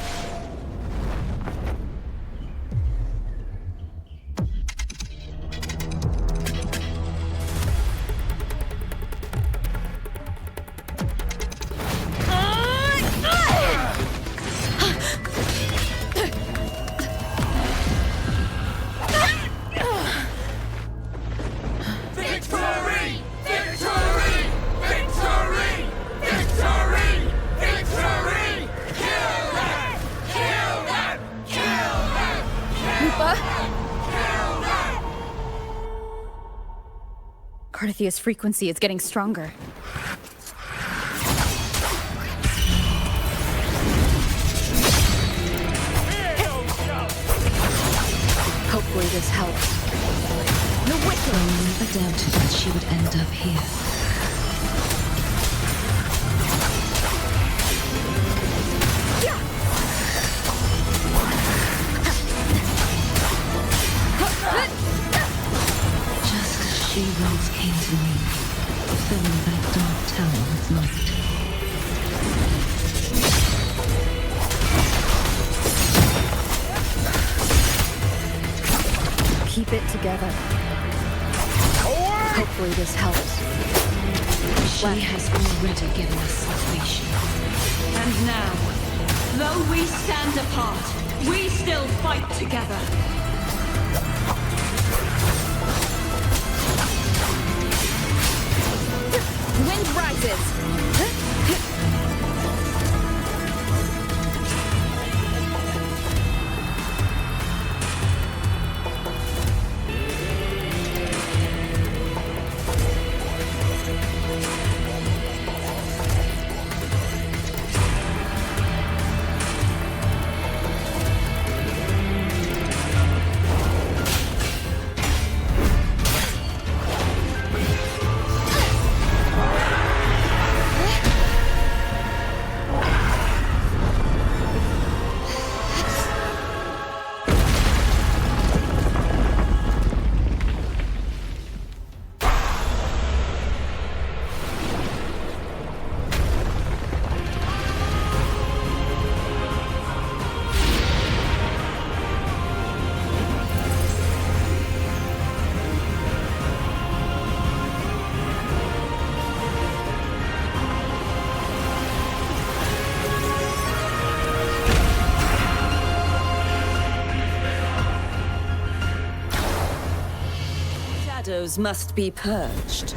Victory! Victory! Victory! Victory! Victory! Kill them! Kill them! Kill them! Lupa? Kill them! Carthyia's frequency is getting stronger. Hopefully this helps. The wicked! I never doubted that she would end up here. Just as she once came to me, filling that dark tower with light. Keep it together. Hopefully this helps. She has already given us salvation. And now, though we stand apart, we still fight together. Wind rises. shadows must be purged.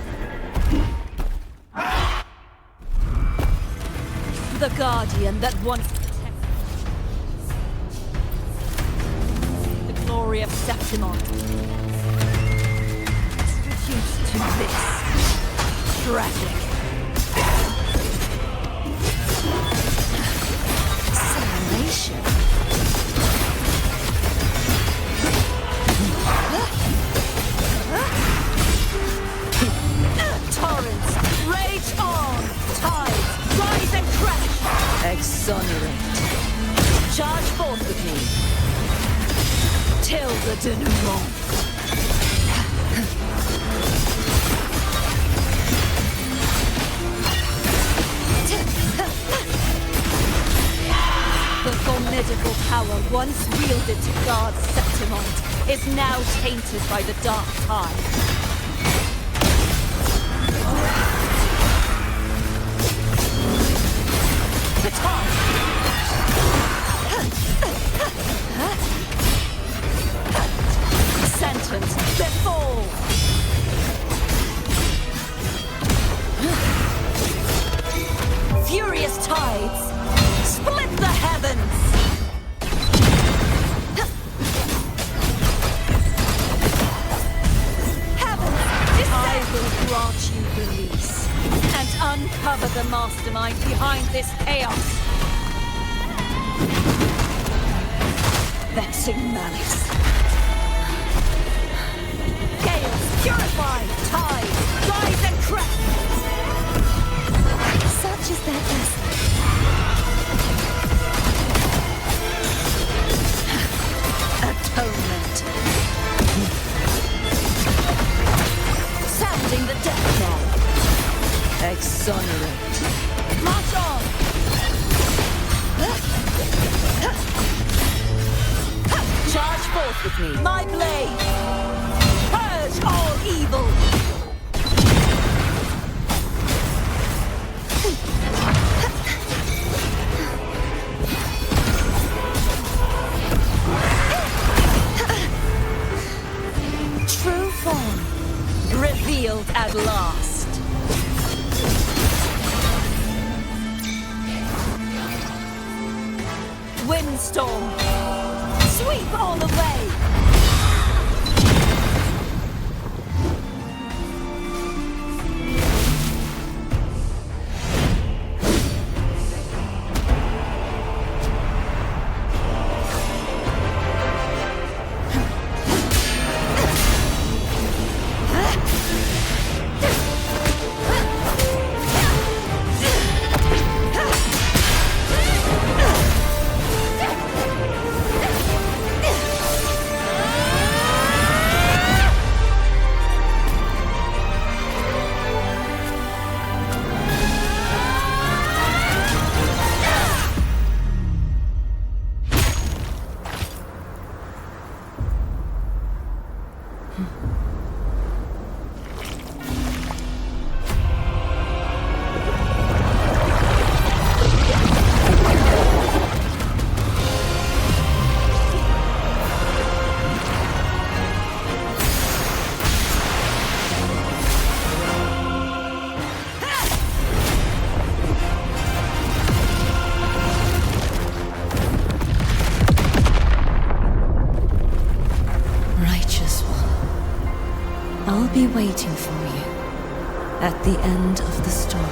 The guardian that once protected the glory of Septimont is reduced to this. Tragic. Simulation. Torrents, rage on! Tides, rise and crash! Exonerate. Charge forth with me. Till the denouement. The formidable power once wielded to guard Septimont is now tainted by the dark tide. Sentence, before! Furious tides, split the heavens! Heavens, descend! I will grant you release and uncover the mastermind behind this chaos. Vexing malice. Gales, purify, tide, rise and crack. Such is their essence. Atonement. Sounding the death knell. Exonerate. March on! Charge forth with me. My blade! Purge all evil! True form, revealed at last. Windstorm, sweep all the way. I'll be waiting for you at the end of the story.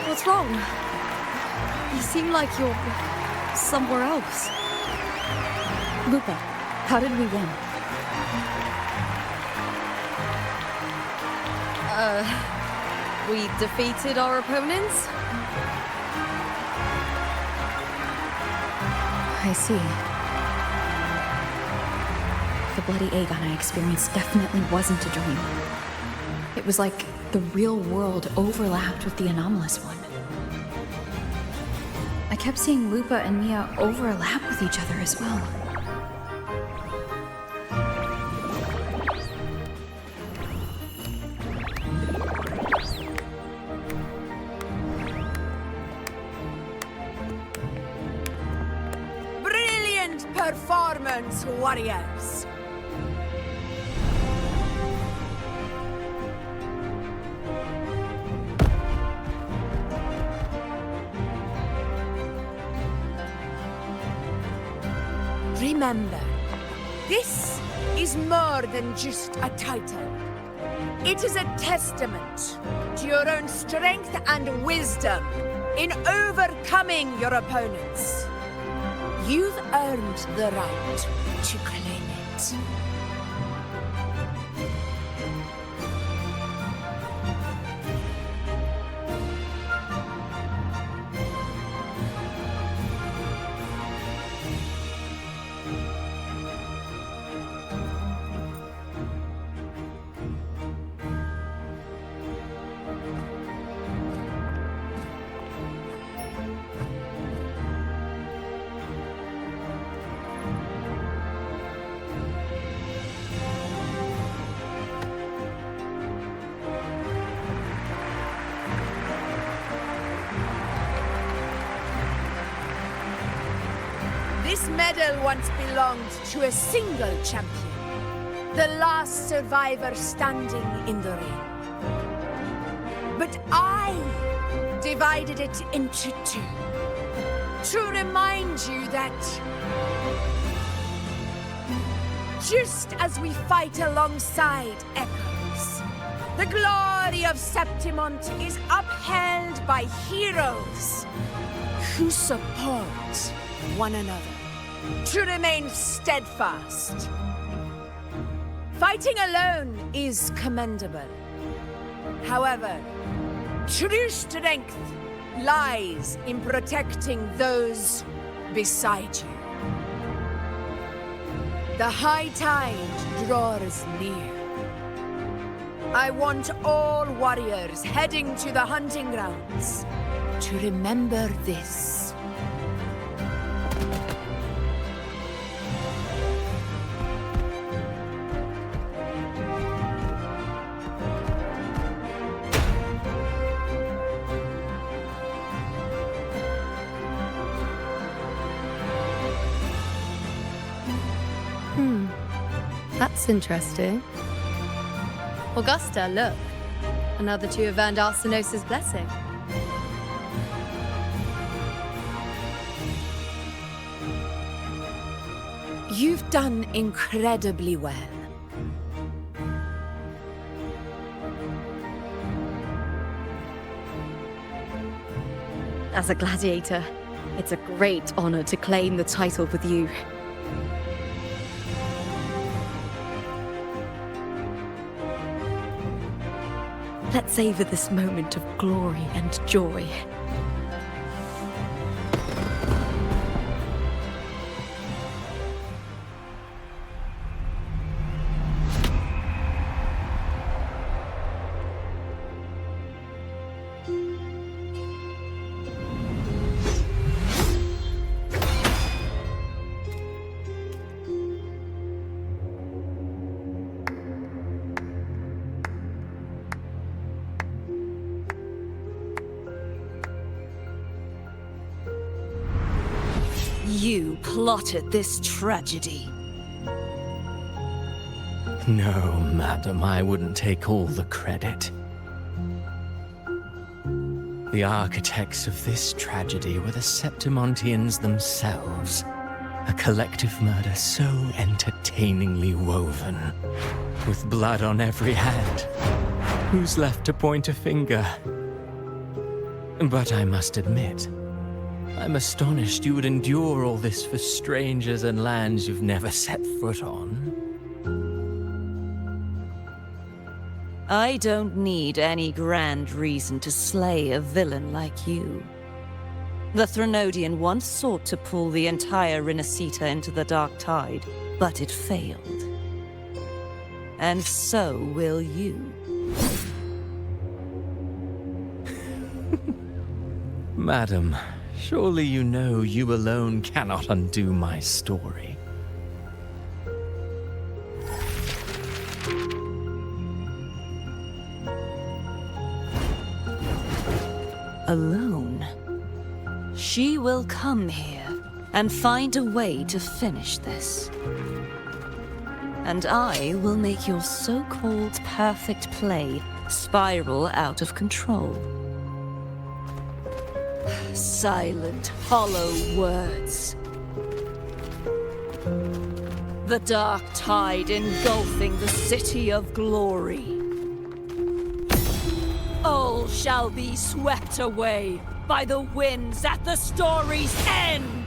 What's wrong? You seem like you're somewhere else. Lupa, how did we win? We defeated our opponents? I see. The bloody Aegon I experienced definitely wasn't a dream. It was like the real world overlapped with the anomalous one. I kept seeing Lupa and Mia overlap with each other as well. Brilliant performance, warriors! Remember, this is more than just a title. It is a testament to your own strength and wisdom in overcoming your opponents. You've earned the right to claim it. This medal once belonged to a single champion, the last survivor standing in the ring. But I divided it into two, to remind you that just as we fight alongside echoes, the glory of Septimont is upheld by heroes who support one another, to remain steadfast. Fighting alone is commendable. However, true strength lies in protecting those beside you. The high tide draws near. I want all warriors heading to the hunting grounds to remember this. That's interesting. Augusta, look. Another two have earned Arsenos' blessing. You've done incredibly well. As a gladiator, it's a great honor to claim the title with you. Let's savor this moment of glory and joy. You plotted this tragedy. No, madam, I wouldn't take all the credit. The architects of this tragedy were the Septimontians themselves. A collective murder so entertainingly woven, with blood on every hand. Who's left to point a finger? But I must admit, I'm astonished you would endure all this for strangers and lands you've never set foot on. I don't need any grand reason to slay a villain like you. The Threnodian once sought to pull the entire Rinascita into the Dark Tide, but it failed. And so will you. Madam, surely you know you alone cannot undo my story. Alone. She will come here and find a way to finish this. And I will make your so-called perfect play spiral out of control. Silent, hollow words. The dark tide engulfing the city of glory. All shall be swept away by the winds at the story's end!